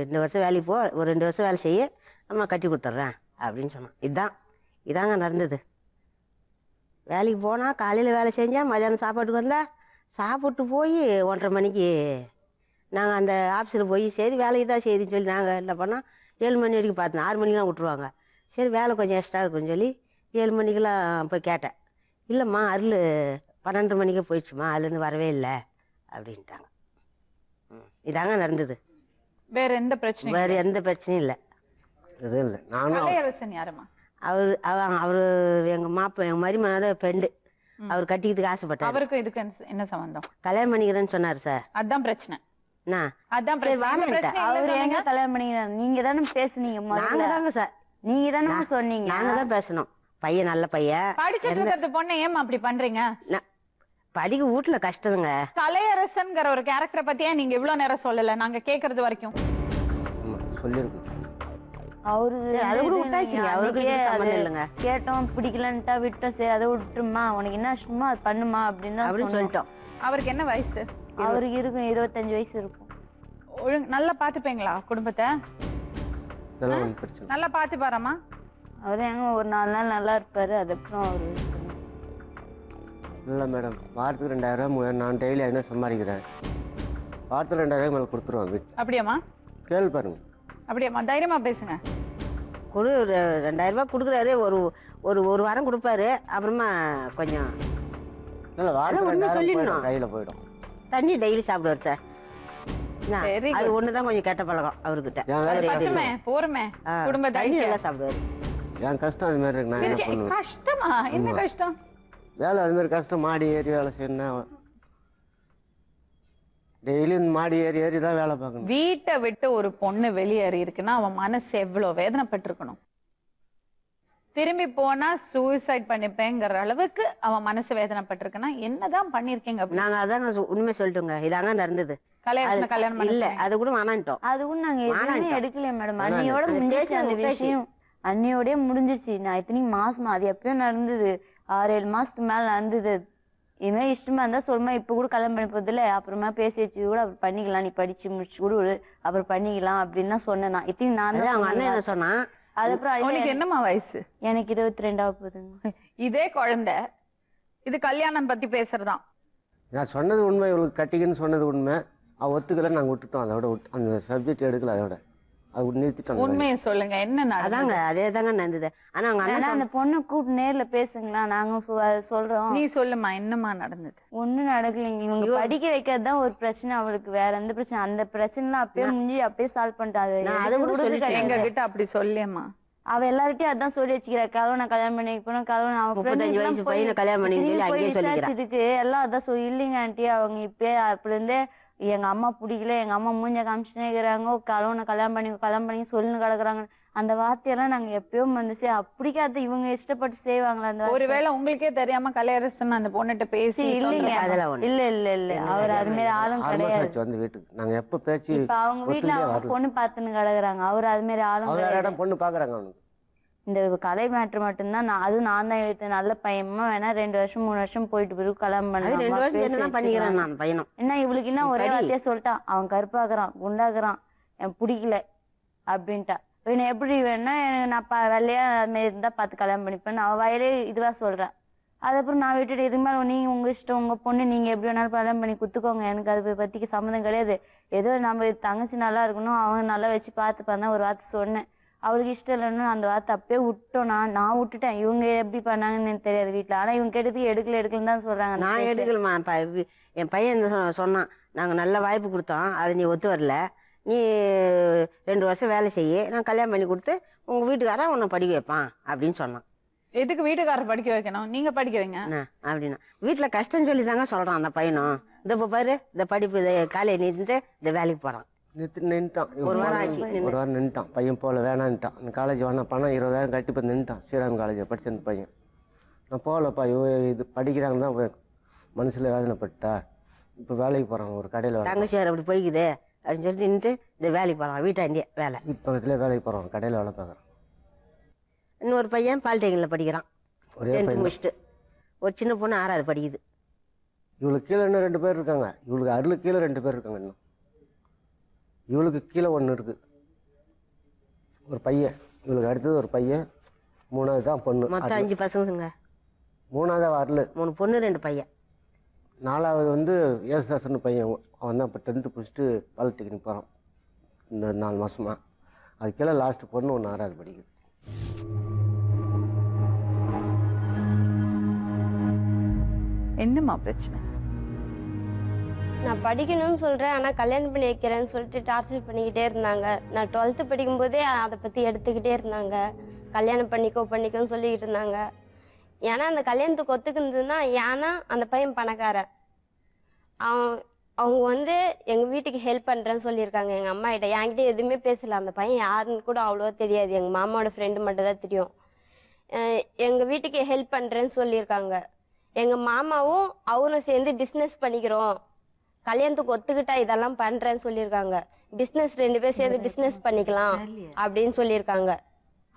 இந்த வருஷம் வேலைக்கு போ, ஒரு 2 வருஷம் வேலை செய்ய, அம்மா கட்டி கொடுத்துட்றேன் அப்படின்னு சொன்னான். இதாங்க நடந்தது. வேலைக்கு போனால் காலையில் வேலை செஞ்சேன், மதியானம் சாப்பாட்டுக்கு வந்தால் சாப்பிட்டு போய் 1:30 மணிக்கு நாங்கள் அந்த ஆஃபீஸில் போய் சரி வேலைக்கு தான் செய்தின்னு சொல்லி நாங்கள் என்ன பண்ணோம், 7 மணி வரைக்கும் பார்த்தோம். 6 மணிக்கெலாம் விட்ருவாங்க. சரி வேலை கொஞ்சம் எக்ஸ்ட்ரா இருக்குன்னு சொல்லி 7 மணிக்கெலாம் போய் கேட்டேன். இல்லைம்மா அருள் 12 மணிக்கே போயிடுச்சுமா, அதுலேருந்து வரவே இல்லை அப்படின்ட்டாங்க. இதாங்க நடந்தது. வேற எந்த பிரச்சனையும் வேறு எந்த பிரச்சனையும் இல்லை. எதுவும் இல்லை. நானும் கலையரசன் யாருமா? அவர் எங்கள் மருமனோட ஃப்ரெண்டு. அவர் கட்டிக்கிறதுக்கு ஆசைப்பட்டார். அவருக்கும் இதுக்கு என்ன சம்பந்தம்? கல்யாணம் பண்ணிக்கிறேன்னு சொன்னார் சார். அதான் பிரச்சனை. அதான் சரி, பிரச்சனை. வாங்க. பிரச்சனை என்ன அவர் சொன்னீங்க? எங்க கல்யாணம் பண்ணிக்கிறாரு? நீங்க தானே பேசுனீங்க நாங்கள் முதல்ல. தாங்க சார், நீங்க தானே சொன்னீங்க. நாங்கள் தான் பேசணும். பையன் நல்ல பையன். படிச்சிட்டு இருக்கிறது பொண்ணை ஏமா அப்படி பண்றீங்க? படிக்க வீட்டுல கஷ்டதுங்க. கலையரசன்ங்கிற ஒரு கேரக்டரை பத்தியே நீங்க இவ்வளவு நேரம் சொல்லல, நாங்க கேக்குறது வரைக்கும். சொல்லியிருக்கோம். அவரு அது கூட விட்டாச்சுங்க, அவருக்கு இதுக்கு சம்மந்தம் இல்லைங்க. கேட்டோம், பிடிக்கலன்ட்டா விட்டோம். சரி அதை விட்டுருமா, உனக்கு என்ன இஷ்டமோ அது பண்ணுமா அப்படின்னு சொல்லிட்டோம். அவருக்கு என்ன வயசு? அவருக்கு இருக்கும் 25 வயசு இருக்கும். நல்லா பாத்துப்பீங்களா குடும்பத்தை? இதெல்லாம் ஒன்றும் பிரச்சனை நல்லா பாத்து பாருமா. அவரு எங்க ஒரு 4 நாள் நல்லா இருப்பாரு, அதுக்கப்புறம் அவரு இல்லை மேடம். வாரத்துக்கு 2000 நான் டெய்லி 500 சம்பாதிக்கிறேன். வாரத்துக்கு 2000 மேலே கொடுத்துருவான் வீட்டு. அப்படியாம்மா? கேள்வி பாருங்க. அப்படியாம்மா? தைரியமா பேசுங்க. ஒரு 2000 ரூபாய் கொடுக்குறாரு. ஒரு வாரம் கொடுப்பாரு. அப்புறமா கொஞ்சம் இல்லை, வாரத்துக்கு ஒண்ணு 2000 சொல்லிடணும். கையில் போயிடும். தண்ணி டெய்லி சாப்பிடுவார் சார். Very அது good. ஒண்ணுதான் கொஞ்சம் கெட்ட பழக்கம் அவர்கிட்ட. என் வேலை பச்சமே போருமே குடும்பத்தை தண்ணி நல்லா சாப்பிடுவாரு. என் கஷ்டம் அது மாதிரி இருக்கு. நான் என்ன பண்ணுவேன்? கஷ்டமா? என்ன கஷ்டம்? வேலை அது மாதிரி கஷ்டம். மாடி ஏறி வேலை செய்யணும். டெய்லி மாடி ஏறி தான் வேலை பார்க்கணும். வீட்டை விட்டு ஒரு பொண்ணு வெளியேறி இருக்குன்னா அவன் மனசு எவ்வளவு வேதனைப்பட்டிருக்கணும். திரும்பி போனா சூசைட் பண்ணிப்பேங்கிற அளவுக்கு அவன் மனசு வேதனைப்பட்டிருக்குன்னா என்னதான் பண்ணிருக்கீங்க? நாங்க அதான் உண்மை சொல்லிட்டோங்க. இதாங்க நடந்தது. கல்யாணம் இல்ல, அது கூட வேணான்ட்டோம். அது கூட நாங்க எதுவுமே எடுக்கலையே மேடம். அண்ணியோட அது முடிஞ்சிச்சு அந்த பேசி விஷயம். அண்ணியோடய முடிஞ்சிச்சு. நான் இத்தனைக்கு மாசமா அது எப்பயும் நடந்தது. 6-7 மாசத்துக்கு மேல நடந்தது. இதுமாதிரி இஷ்டமா இருந்தா சொல்லுமா, இப்ப கூட கல்யாணம் பண்ணி போதில்ல, அப்புறமா பேசி வச்சு கூட அப்புறம் பண்ணிக்கலாம், நீ படிச்சு முடிச்சு கூட அப்புறம் பண்ணிக்கலாம் அப்படின்னு தான் சொன்னேன். நான் இத்தனை நான் தான் அவங்க அண்ணன் என்ன சொன்னா, அதுக்கப்புறம் உனக்கு என்னம்மா வயசு? எனக்கு 22 போகுதுங்க. இதே குழந்தை இது கல்யாணம் பத்தி பேசுறதான். நான் சொன்னது உண்மை, இவளுக்கு கட்டிக்குன்னு சொன்னது உண்மை. அவள் ஒத்துக்கல, நாங்கள் விட்டுட்டோம். அதோட அந்த சப்ஜெக்ட் எடுக்கல. அதோட அது நிறுத்திட்டோம். உண்மையை சொல்லுங்க, என்ன அதாங்க அதே தாங்க நடந்தது. ஆனா அவங்க அண்ணன் அந்த பொண்ணை கூப்பிட்டு நேர்ல பேசுங்களா, நாங்க சொல்றோம். நீ சொல்லுமா, என்னமா நடந்தது? ஒண்ணும் நடக்கலைங்க. இவங்க படிக்க வைக்கிறது தான் ஒரு பிரச்சனை அவளுக்கு, வேற எந்த பிரச்சனை. அந்த பிரச்சனைலாம் அப்பயே முடிஞ்சு அப்பயே சால்வ் பண்ணிட்டாரு. அது கூட சொல்லிட்டேன் எங்க கிட்ட அப்படி சொல்லியம்மா. அவ எல்லார்கிட்டயும் அதான் சொல்லி வச்சுக்கிறா, கலவனை கல்யாணம் பண்ணி போனோம், கலவனை அவன் 35 வயசு பையனை கல்யாணம் பண்ணி விசாரிச்சதுக்கு எல்லாம் அதான் சொல்லி இல்லைங்க ஆண்டி, அவங்க இப்பயே அப்படி இருந்தே எங்க அம்மா பிடிக்கல, எங்க அம்மா மூஞ்ச காமிச்சுனே இருக்கிறாங்க, கலவனை கல்யாணம் பண்ணி சொல்லுன்னு கிடக்குறாங்க. அந்த வார்த்தையெல்லாம் நாங்க எப்பயும் வந்து பிடிக்காத இவங்க இஷ்டப்பட்டு செய்வாங்களா அந்த ஒருவேளை உங்களுக்கே தெரியாம கலையரசன் அந்த பொண்ணுகிட்ட பேசி? இல்லைங்க, இல்ல அவர் அது மாதிரி ஆளும் கிடையாது. வந்து வீட்டுக்கு நாங்க எப்ப பேச்சு இப்ப அவங்க வீட்டுல அவங்க பொண்ணு பாத்துன்னு கிடக்குறாங்க. அவர் அது மாதிரி ஆளும் கிடையாது. பொண்ணு பாக்குறாங்க. அவனுக்கு இந்த கலை மேட்ரு மட்டும்தான். அதுவும் நான் தான் எழுத்தேன். நல்ல பையமா வேணா 2 வருஷம் 3 வருஷம் போயிட்டு பிறகு கல்யாணம் பண்ணலாம். என்ன இவளுக்கு என்ன ஒரே வார்த்தையா சொல்லிட்டான், அவன் கருப்பாக்குறான், குண்டாக்குறான், எனக்கு பிடிக்கல அப்படின்ட்டா. இவனை எப்படி வேணா நான் வெள்ளையா அதுமாரி இருந்தா பார்த்து கல்யாணம் பண்ணிப்பேன் அவன் வயலே இதுவா சொல்றேன். அதுக்கப்புறம் நான் விட்டுட்டு இதுக்கு மேலே நீங்க உங்க இஷ்டம், உங்க பொண்ணு நீங்க எப்படி வேணாலும் கல்யாணம் பண்ணி குத்துக்கோங்க, எனக்கு அது பத்திக்கு சம்மந்தம் கிடையாது. ஏதோ நம்ம தங்கச்சி நல்லா இருக்கணும், அவன் நல்லா வச்சு பார்த்துப்பான் தான் ஒரு வார்த்தை சொன்னேன். அவளுக்கு இஷ்டம் இல்லைன்னு அந்த வார்த்தை அப்பயே விட்டோம். நான் விட்டுட்டேன். இவங்க எப்படி பண்ணாங்கன்னு எனக்கு தெரியாது வீட்டுல. ஆனா இவங்க கேட்டதுக்கு எடுக்கலன்னு தான் சொல்றாங்க. நான் எடுக்கலமா. என் பையன் சொன்னான், நாங்க நல்ல வாய்ப்பு கொடுத்தோம், அது நீ ஒத்து வரல, நீ 2 வருஷம் வேலை செய்ய, நான் கல்யாணம் பண்ணி கொடுத்து உங்க வீட்டுக்காரன் உன்னை படிக்க வைப்பான் அப்படின்னு சொன்னான். எதுக்கு வீட்டுக்காரர் படிக்க வைக்கணும், நீங்க படிக்க வைங்க அப்படின்னா. வீட்டுல கஷ்டம் சொல்லி தாங்க சொல்றான் அந்த பையனும். இந்த பாரு, இந்த படிப்பு காலையில் நின்று இந்த வேலைக்கு போறான். நின்றுட்டான். ஒரு வாரம் நின்றுட்டான். பையன் போல வேணான்ட்டான். அந்த காலேஜ் வேணா பணம் 20,000 கட்டி போய் நின்றுட்டான். ஸ்ரீராம் காலேஜில் படித்த அந்த பையன். நான் போகலப்பா, இது படிக்கிறாங்க தான் மனசில் வேதனைப்பட்டா. இப்போ வேலைக்கு போகிறான், ஒரு கடையில். தங்கச்சி வேறு அப்படி போய்க்குது அப்படின்னு சொல்லிட்டு நின்றுட்டு இந்த வேலைக்கு போகிறான். வீட்டாண்டியே வேலை பக்கத்துலேயே வேலைக்கு போகிறான், கடையில் வேலை பார்க்குறான். இன்னொரு பையன் பாலிடெக்னிக்கில் படிக்கிறான், ஒரே 10th பையன். முடிச்சுட்டு. ஒரு சின்ன பொண்ணு 6வது படிக்குது. இவளுக்கு கீழே இன்னும் 2 பேர் இருக்காங்க. இவளுக்கு அருளுக்கு கீழே 2 பேர் இருக்காங்க இன்னும். இவளுக்கு கீழே 1 இருக்குது, ஒரு பையன். இவளுக்கு அடுத்தது ஒரு பையன், 3வது தான் பொண்ணு. மொத்தம் 5 பசங்க. 3வது அருள், 3 பொண்ணு 2 பையன். 4வது வந்து ஏசுதாசன் பையன். அவன் தான் இப்போ 10th முடிச்சுட்டு பாலிடெக்னிக் போகிறான் இந்த 4 மாதமாக. அது கீழே லாஸ்ட்டு பொண்ணு 1 6வது படிக்குது. என்னம்மா பிரச்சனை? நான் படிக்கணும்னு சொல்கிறேன், ஆனால் கல்யாணம் பண்ணி வைக்கிறேன்னு சொல்லிட்டு டார்ச்சர் பண்ணிக்கிட்டே இருந்தாங்க. நான் 12th படிக்கும்போதே அதை பற்றி எடுத்துக்கிட்டே இருந்தாங்க. கல்யாணம் பண்ணிக்கோன்னு சொல்லிக்கிட்டு இருந்தாங்க. ஏன்னா அந்த கல்யாணத்துக்கு ஒத்துக்குனதுன்னா, ஏன்னா அந்த பையன் பணக்காரன். அவங்க வந்து எங்கள் வீட்டுக்கு ஹெல்ப் பண்ணுறேன்னு சொல்லியிருக்காங்க எங்கள் அம்மா கிட்ட. என்கிட்ட எதுவுமே பேசலை. அந்த பையன் யாருன்னு கூட அவ்வளோவா தெரியாது. எங்கள் மாமாவோட ஃப்ரெண்டு மட்டும் தான் தெரியும். எங்கள் வீட்டுக்கு ஹெல்ப் பண்ணுறேன்னு சொல்லியிருக்காங்க. எங்கள் மாமாவும் அவரும் சேர்ந்து பிஸ்னஸ் பண்ணிக்கிறோம், கல்யாணத்துக்கு ஒத்துக்கிட்டா இதெல்லாம் பண்றேன்னு சொல்லியிருக்காங்க. பிஸ்னஸ் 2 பேர் சேர்ந்து பிஸ்னஸ் பண்ணிக்கலாம் அப்படின்னு சொல்லியிருக்காங்க.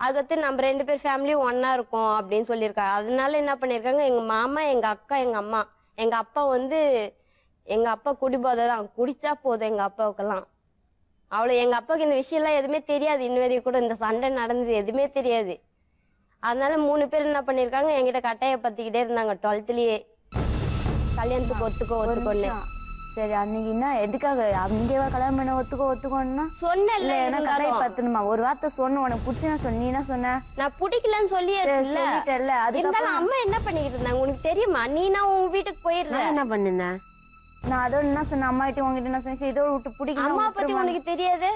அதுக்கடுத்து நம்ம 2 பேர் ஃபேமிலியும் ஒன்னா இருக்கும் அப்படின்னு சொல்லியிருக்காங்க. அதனால என்ன பண்ணியிருக்காங்க, எங்க மாமா, எங்க அக்கா, எங்க அம்மா. எங்க அப்பா குடிபோதை தான், குடிச்சா போதும் எங்க அப்பாவுக்கெல்லாம். அவ்வளோ எங்க அப்பாவுக்கு இந்த விஷயம்லாம் எதுவுமே தெரியாது. இன்ன வரைக்கும் கூட இந்த சண்டை நடந்தது எதுவுமே தெரியாது. அதனால 3 பேர் என்ன பண்ணியிருக்காங்க, என்கிட்ட கட்டாய பத்திக்கிட்டே இருந்தாங்க 12thலயே. கல்யாணத்துக்கு ஒத்துக்கோன்னு. சரி, அன்னைக்கு என்ன எதுக்காக அங்கேவா கல்யாணம் பண்ண ஒத்துக்கோன்னா சொன்னல? ஏன்னா கட்டாய பத்தணுமா? ஒரு வார்த்தை சொன்ன, உனக்கு பிடிச்சுன்னா சொன்னீன்னா சொன்ன, நான் பிடிக்கலன்னு சொல்லிட்டேல்ல. அதுக்கப்புறம் அம்மா என்ன பண்ணிக்கிட்டு இருந்தாங்க உனக்கு தெரியுமா? நீனா உன் வீட்டுக்கு போயிடுற. என்ன பண்ணிருந்தேன் நான் அதோட என்ன சொன்னேன், அம்மா கிட்ட உங்ககிட்ட என்ன சொன்னேன், இதோட விட்டு பிடிக்கல. அம்மா பத்தி உனக்கு தெரியாது?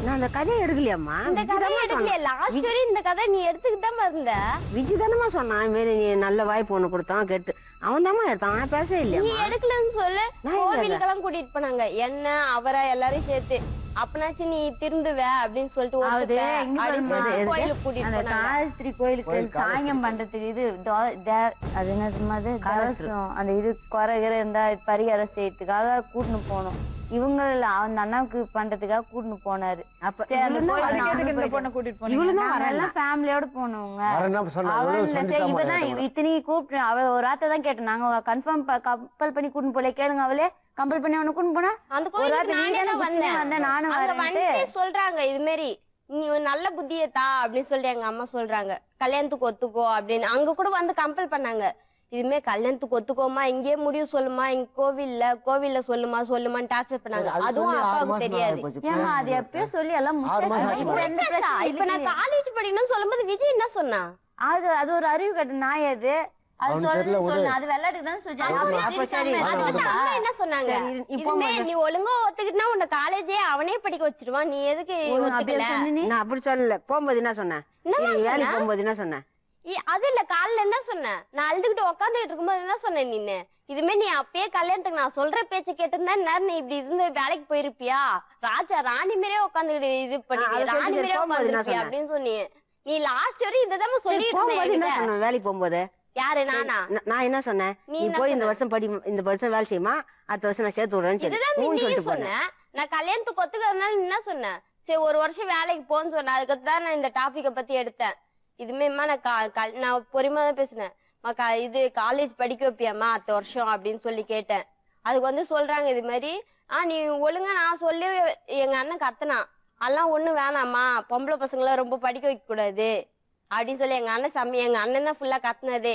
நான் அந்த கதையை எடுக்கலையாம்மா. இந்த கதையை எடுக்கலையா? லாஸ்ட் வரை இந்த கதை நீ எடுத்துக்கிட்டு தான் இருந்த. விஜய் தானமா சொன்னான், இது மாதிரி நீ நல்ல வாய்ப்பு ஒண்ணு கொடுத்தான் கேட்டு. அவன் தாமா எடுத்தான், நான் பேசவே இல்லையா. நீ எடுக்கலன்னு சொல்லு. கோவிலுக்கெல்லாம் கூட்டிட்டு போனாங்க என்ன, அவரை எல்லாரையும் சேர்த்து. அப்பனாச்சு நீ திருந்துவ அப்படின்னு சொல்லிட்டு கோயிலுக்கு கூட்டிட்டு போனாங்க. காலஸ்திரி கோயிலுக்கு சாயம் பண்றதுக்கு இது அது என்னது தேவசம், அந்த இது குறைகிற இருந்தா பரிகாரம் செய்யறதுக்காக கூட்டின்னு போனோம். இவங்க அந்த அண்ணாவுக்கு பண்றதுக்காக கூட்டின்னு போனாரு. ஃபேமிலியோட போனவங்க. இப்பதான் இத்தனைக்கு கூப்பிட்டு அவ ஒரு ராத்தை தான் கேட்டோம். நாங்க கன்ஃபார்ம் கம்பல் பண்ணி கூட்டின்னு போல, கேளுங்க. அவளே கம்பல் பண்ணி அவனை கூட்டின்னு போனா ஒரு ராத்திரி வந்தேன் நானும் வரேன் சொல்றாங்க. இது மாதிரி நீ நல்ல புத்தியத்தா அப்படின்னு சொல்லி எங்க அம்மா சொல்றாங்க. கல்யாணத்துக்கு ஒத்துக்கோ அப்படின்னு. அங்க கூட வந்து கம்பல் பண்ணாங்க. இதுமே கல்யாணத்துக்கு ஒத்துக்கோமா, இங்கே முடிவு சொல்லுமா, இங்க கோவில்ல சொல்லுமான்னு டார்ச்சர் பண்ணாங்க. அதுவும் அப்பாவுக்கு தெரியாது. ஏமா அது எப்பயோ சொல்லி எல்லாம் இப்ப நான் காலேஜ் படிக்கணும்னு சொல்லும்போது விஜய் என்ன சொன்னா? அது ஒரு அறிவு கட்டு நாய். அது சொல்லு அது விளையாட்டுக்கு தான் சொல்லுவாங்க. என்ன சொன்னாங்க, நீ ஒழுங்கா ஒத்துக்கிட்டா உன்னை காலேஜே அவனே படிக்க வச்சிருவான், நீ எதுக்கு ஒத்துக்கல? நான் அப்படி சொல்லல. போகும்போது என்ன சொன்னேன், வேலைக்கு போகும்போது என்ன சொன்னேன்? அது இல்ல, காலைல என்ன சொன்ன, நான் அழுதுகிட்டு உட்காந்துட்டு இருக்கும்போது என்ன சொன்னேன், நீ இதுமே நீ அப்பயே கல்யாணத்துக்கு நான் சொல்ற பேச்சு கேட்டிருந்தா நீ இப்படி இருந்து வேலைக்கு போயிருப்பியா, ராணி மாதிரியே உட்காந்துக்கிட்டு இது பண்ணி ராணி மாதிரியே உட்காந்துருப்பியா அப்படின்னு சொன்னீங்க. நீ லாஸ்ட் வரையும் இததான் சொல்லிட்டு வேலைக்கு போகும்போது. யாரு நானா? நான் என்ன சொன்னேன், நீ போய் இந்த வருஷம் படி, இந்த வருஷம் வேலை செய்யுமா, அடுத்த வருஷம் நான் சேர்த்து விடுறேன்னு சொன்னேன். நான் கல்யாணத்துக்கு ஒத்துக்கிறதுனால என்ன சொன்னேன், சரி ஒரு வருஷம் வேலைக்கு போன்னு சொன்னேன். அதுக்கு தான் நான் இந்த டாபிக்கை பத்தி எடுத்தேன். இதுமேமா நான் பொறுமையா தான் பேசினேன். இது காலேஜ் படிக்க வைப்பியாமா அடுத்த வருஷம் அப்படின்னு சொல்லி கேட்டேன். அதுக்கு வந்து சொல்றாங்க இது மாதிரி, நீ ஒழுங்கா நான் சொல்லி எங்க அண்ணன் கத்தனா, அதெல்லாம் ஒண்ணும் வேணாமா, பொம்பளை பசங்களை ரொம்ப படிக்க வைக்க கூடாது அப்படின்னு சொல்லி எங்க அண்ணன் தான் ஃபுல்லா கத்துனதே.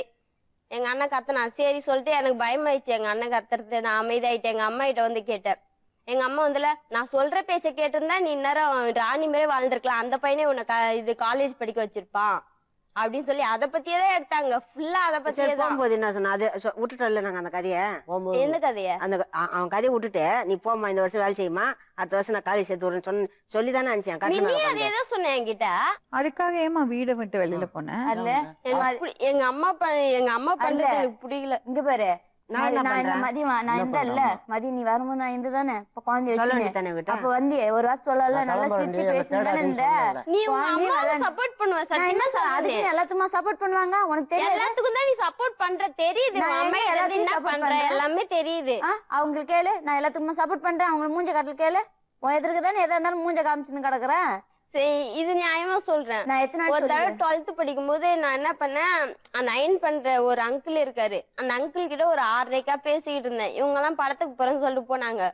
எங்க அண்ணன் கத்தனா, சரி சொல்லிட்டு எனக்கு பயமாயிடுச்சு எங்க அண்ணன் கத்துறது. நான் அமைதியாயிட்டேன். எங்க அம்மா கிட்ட வந்து கேட்டேன். எங்க அம்மா வந்துல, நான் சொல்ற பேச்ச கேட்டிருந்தா நீ இந்நேரம் ராணி மாதிரியே வாழ்ந்துருக்கலாம், அந்த பையனே உன்னை இது காலேஜ் படிக்க வச்சிருப்பான் அப்படின்னு சொல்லி அதை பத்தியே தான் எடுத்தாங்க. ஃபுல்லா அதை பத்தியே தான். போகும்போது என்ன சொன்ன, அது விட்டுட்டோம்ல நாங்க அந்த கதையை. எந்த கதைய? அந்த அவன் கதையை விட்டுட்டு நீ போமா, இந்த வருஷம் வேலை செய்யுமா, அடுத்த வருஷம் நான் காலேஜ் சேர்த்து விடுறேன்னு சொல்லிதானே நினைச்சேன். அதேதான் சொன்னேன் என்கிட்ட. அதுக்காக ஏமா வீடை விட்டு வெளியில போனேன்? எங்க அம்மா பண்றது எனக்கு பிடிக்கல. இங்க பாரு, மதி நீ வரும்போது நான் இந்த தானே குழந்தை வச்சு அப்ப வந்து ஒரு வாரம் சொல்லல, நல்லா சிரிச்சு பேசுதானே இந்த நீ சப்போர்ட் பண்ணுவ. அதுக்கு எல்லாத்துக்குமா சப்போர்ட் பண்ணுவாங்க, உனக்கு தெரியும். எல்லாத்துக்கும் தான் நீ சப்போர்ட் பண்ற தெரியுது, எல்லாமே தெரியுது. அவங்களுக்கு கேளு, நான் எல்லாத்துக்குமா சப்போர்ட் பண்றேன். அவங்க மூஞ்ச காட்டல கேளு, உன் எதிர்க்கு தானே எதா இருந்தாலும் மூஞ்ச காமிச்சுன்னு கிடக்குறேன். சரி இது நியாயமா சொல்றேன். நான் எத்தனை நாள் ஒரு தடவை சொல்லுவேன்? 12th படிக்கும் போது நான் என்ன பண்ணேன், அந்த அயன் பண்ற ஒரு அங்கிள் இருக்காரு, அந்த அங்கிள் கிட்ட ஒரு 6:30 பேசிக்கிட்டு இருந்தேன். இவங்க எல்லாம் படத்துக்கு போறேன்னு சொல்லிட்டு போனாங்க.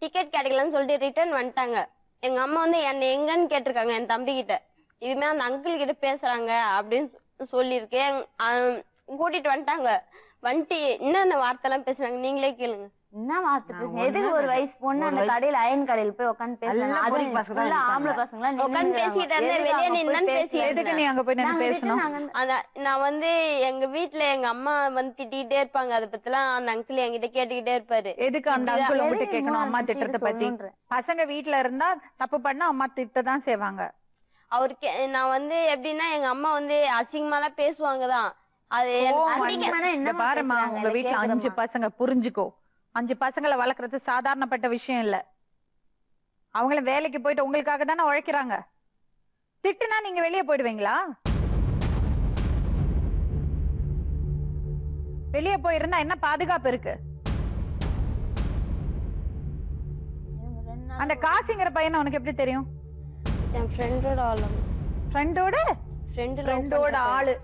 டிக்கெட் கிடைக்கலன்னு சொல்லிட்டு ரிட்டர்ன் வந்துட்டாங்க. எங்க அம்மா வந்து என்ன எங்கன்னு கேட்டிருக்காங்க என் தம்பி கிட்ட. இதுமே அந்த அங்கிள் கிட்ட பேசுறாங்க அப்படின்னு சொல்லியிருக்கேன். கூட்டிட்டு வந்துட்டாங்க. வந்துட்டு என்னென்ன வார்த்தை எல்லாம் பேசுறாங்க நீங்களே கேளுங்க. என்ன வார்த்தை பேசுங்க? எதுக்கு ஒரு வயசு பொண்ணு அந்த கடையில அயன் கடையில போய் உட்காந்து பேசுறாங்க? எல்லாம் அது பொறிக்கு பசங்க தான் full ஆ ஆம்பளை இருக்காங்க. பசங்க எல்லாம் உட்காந்து பேசிட்டு இருந்தேன், வெளியே நின்னு பேசிட்டு எதுக்கு நீ அங்க போய் நின்னு பேசணும்? நான் வந்து எங்க வீட்டுல எங்க அம்மா வந்து திட்டிகிட்டே இருப்பாங்க. அதை பத்திலாம் அந்த அங்கிள் என்கிட்ட கேட்டுக்கிட்டே இருப்பாரு. எதுக்கு அந்த அங்கிள் உங்ககிட்ட கேட்கணும் அம்மா திட்டத்தை பத்தி? பசங்க வீட்டுல இருந்தா தப்பு பண்ணா அம்மா திட்டதான் செய்வாங்க. அவருக்கு நான் வந்து எப்படின்னா எங்க அம்மா வந்து அசிங்கமாலாம் பேசுவாங்கதான். அது இந்த பாருமா, உங்க வீட்டுல 5 பசங்க, புரிஞ்சுக்கோ. 5 பசங்களை வளர்க்கறது சாதாரணப்பட்ட விஷயம் இல்ல. அவங்கள வேலைக்கு போயிட்டு உங்களுக்காக தானே உழைக்கிறாங்க. திட்டுனா நீங்க வெளியே போயிடுவீங்களா? வெளியே போயிருந்தா என்ன பாதுகாப்பு இருக்கு? அந்த காசுங்கிற பையனை உனக்கு எப்படி தெரியும்? என் ஃப்ரெண்டோட ஆளு. ஃப்ரெண்டோட ஆளு.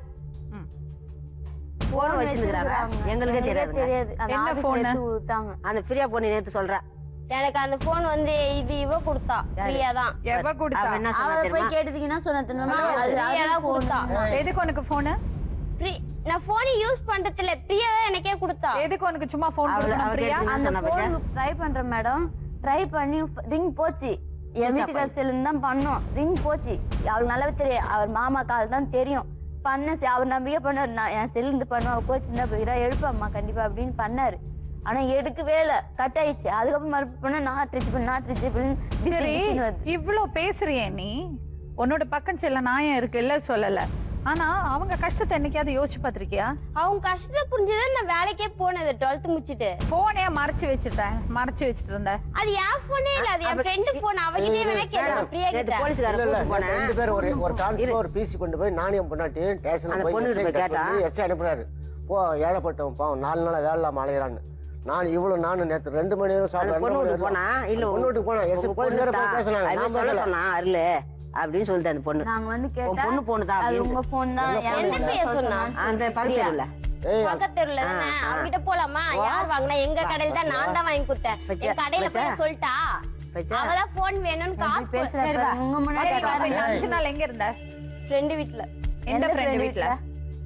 போன் வச்சிருக்காங்க, எங்களுக்கே தெரியாது. என்ன போன்? அந்த பிரியா பொண்ணு நேத்து சொல்றா, எனக்கு அந்த போன் வந்து இது இவ கொடுத்தா, பிரியா தான். எவ கொடுத்தா? என்ன சொன்னா அவளை தெரியுமா? போய் கேட்டதுக்கு சொன்ன தெரியுமா? பிரியா தான் கொடுத்தா. எதுக்கு உனக்கு போன்? நான் போன் யூஸ் பண்றது இல்ல, பிரியா தான் எனக்கே கொடுத்தா. எதுக்கு உனக்கு சும்மா போன் கொடுக்கணும் பிரியா? அந்த போன் ட்ரை பண்றேன் மேடம். ட்ரை பண்ணி ரிங் போச்சு. என் வீட்டுக்கார செல்லுன்னு தான் பண்ணோம். ரிங் போச்சு. அவளுக்கு நல்லாவே தெரியும். அவர் மாமா கால் தான் தெரியும். பண்ண அவர் நம்பிக்கை பண்ணாரு. நான் என் செல்லு இருந்து பண்ணுவோம், அவ கோச்சிருந்தா போயிடா எழுப்பாம்மா கண்டிப்பா அப்படின்னு பண்ணாரு. ஆனா எடுக்கவே இல்ல, கட் ஆயிடுச்சு. அதுக்கப்புறம் மறுப்பு பண்ண நாட்டுச்சு இவ்ளோ பேசுறியே நீ. உன்னோட பக்கம் செல்ல நாயம் இருக்கு இல்ல சொல்லல. ஆனா அவங்க கஷ்டத்தை என்னைக்காவது யோசிச்சு பாத்திருக்கியா? அவங்க கஷ்டத்தை புரிஞ்சுதான் நான் வேலைக்கே போனது 12th முடிச்சிட்டு. போனே மறைச்சு வச்சுட்டு இருந்தேன். அது என் போனே இல்ல, அது என் ஃப்ரெண்ட் போன். அவகிட்டே வேணா கேளுங்க பிரியா கிட்ட. போலீஸ்கார கூட்டி போனேன். 2 பேர் ஒரு கான்ஸ்டபிள் ஒரு பிசி கொண்டு போய் நானியம் பொண்ணாட்டி ஸ்டேஷன்ல போய் கேட்டா எஸ்ஐ அனுப்புறாரு. போ ஏழப்பட்டவன் பாவம் 4 நாளா வேலை இல்லாம அலையறான்னு. நானும் நேத்து 2 மணி நேரம் சாப்பிட்டு பொண்ணு வீட்டுக்கு போனா இல்ல பொண்ணு போனா எஸ்ஐ போலீஸ்கார போய் பேசுனாங்க. நான் சொல்ல சொன்னா அருளு அப்படின்னு சொல்லிட்டு அந்த பொண்ணு நாங்க வந்து கேட்டா பொண்ணு போனுதான் அது உங்க போன் தான். என்ன பிரியா சொன்னா? அந்த பக்கத்துல பக்கத்துல தானே. அவகிட்ட போலாமா? யார் வாங்கினா? எங்க கடையில தான் நான் தான் வாங்கி கொடுத்தேன். என் கடையில போய் சொல்லிட்டா அவதான் போன் வேணும்னு காசு பேசுறாரு. உங்க முன்னாடி 5 நாள் எங்க இருந்த? ஃப்ரெண்ட் வீட்ல. எந்த ஃப்ரெண்ட் வீட்ல?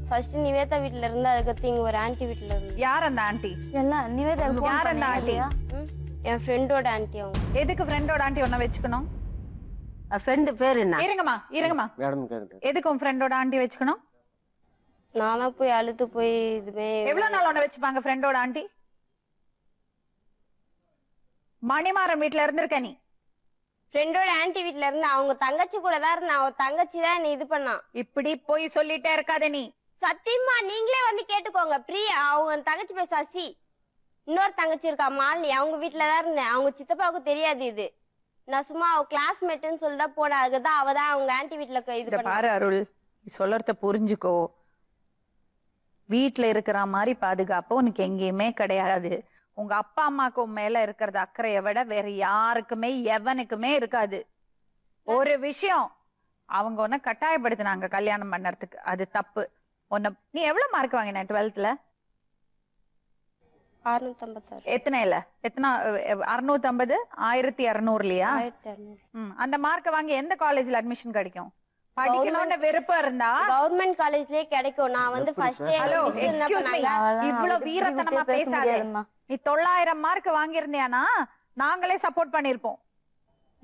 ஃபர்ஸ்ட் நிவேதா வீட்ல இருந்து, அதுக்கு இங்க ஒரு ஆன்ட்டி வீட்ல இருந்து. யார் அந்த ஆன்ட்டி? எல்லாம் நிவேதா யார் அந்த ஆன்ட்டி? என் ஃப்ரெண்டோட ஆன்ட்டி அவங்க. எதுக்கு ஃப்ரெண்டோட ஆன்ட்டி ஒண்ணா வெச்சுக்கணும்? ஃப்ரெண்ட் பேர் என்ன? இருங்கம்மா மேடம் கேக்குறேன். எதுக்கு உன் ஃப்ரெண்டோட ஆன்ட்டி வெச்சுக்கணும்? நானா போய் அழுத்து போய் இதுமே. எவ்வளவு நாள் ஒண்ணு வச்சுப்பாங்க ஃப்ரெண்டோட ஆன்ட்டி? மணிமாறன் வீட்ல இருந்திருக்க நீ? ஃப்ரெண்டோட ஆன்ட்டி வீட்ல இருந்து அவங்க தங்கச்சி கூட தான் இருந்தா. அவ தங்கச்சி தான் நீ இது பண்ணா. இப்படி போய் சொல்லிட்டே இருக்காத நீ. சத்தியமா நீங்களே வந்து கேட்டுக்கோங்க. பிரியா அவங்க தங்கச்சி பேர் சசி. இன்னொரு தங்கச்சி இருக்கா மாலினி, அவங்க வீட்டுல தான் இருந்தேன். அவங்க சித்தப்பாவுக்கு தெரியாது இது. நான் சும்மா அவ கிளாஸ்மேட்னு சொல்லி தான் போனேன். அதுதான் அவ தான் அவங்க ஆன்ட்டி வீட்டுல இது பண்ணா. பாரு அருள், சொல்றத புரிஞ்சுக்கோ. வீட்டுல இருக்கிற மாதிரி பாதுகாப்பு உனக்கு எங்கேயுமே கிடையாது. உங்க அப்பா அம்மாக்கு மேல இருக்கிறது அக்கறையை விட வேற யாருக்குமே எவனுக்குமே இருக்காது. ஒரு விஷயம், அவங்க உன்னை கட்டாயப்படுத்தினாங்க கல்யாணம் பண்ணறதுக்கு, அது தப்பு. நீ எவ்வளவு மார்க் வாங்கின 12th? 656. எத்தனைல? 650? 1200 அந்த மார்க் வாங்கி எந்த காலேஜ்ல அட்மிஷன் கிடைக்கும்? படிக்கணும்னு விருப்பம் இருந்தா கவர்மெண்ட் காலேஜ்லயே கிடைக்கும். நான் வந்து ஃபர்ஸ்ட் இவ்வளவு வீரத்தனமா பேசாதே. நீ 900 மார்க் வாங்கியிருந்தியானா நாங்களே சப்போர்ட் பண்ணிருப்போம்.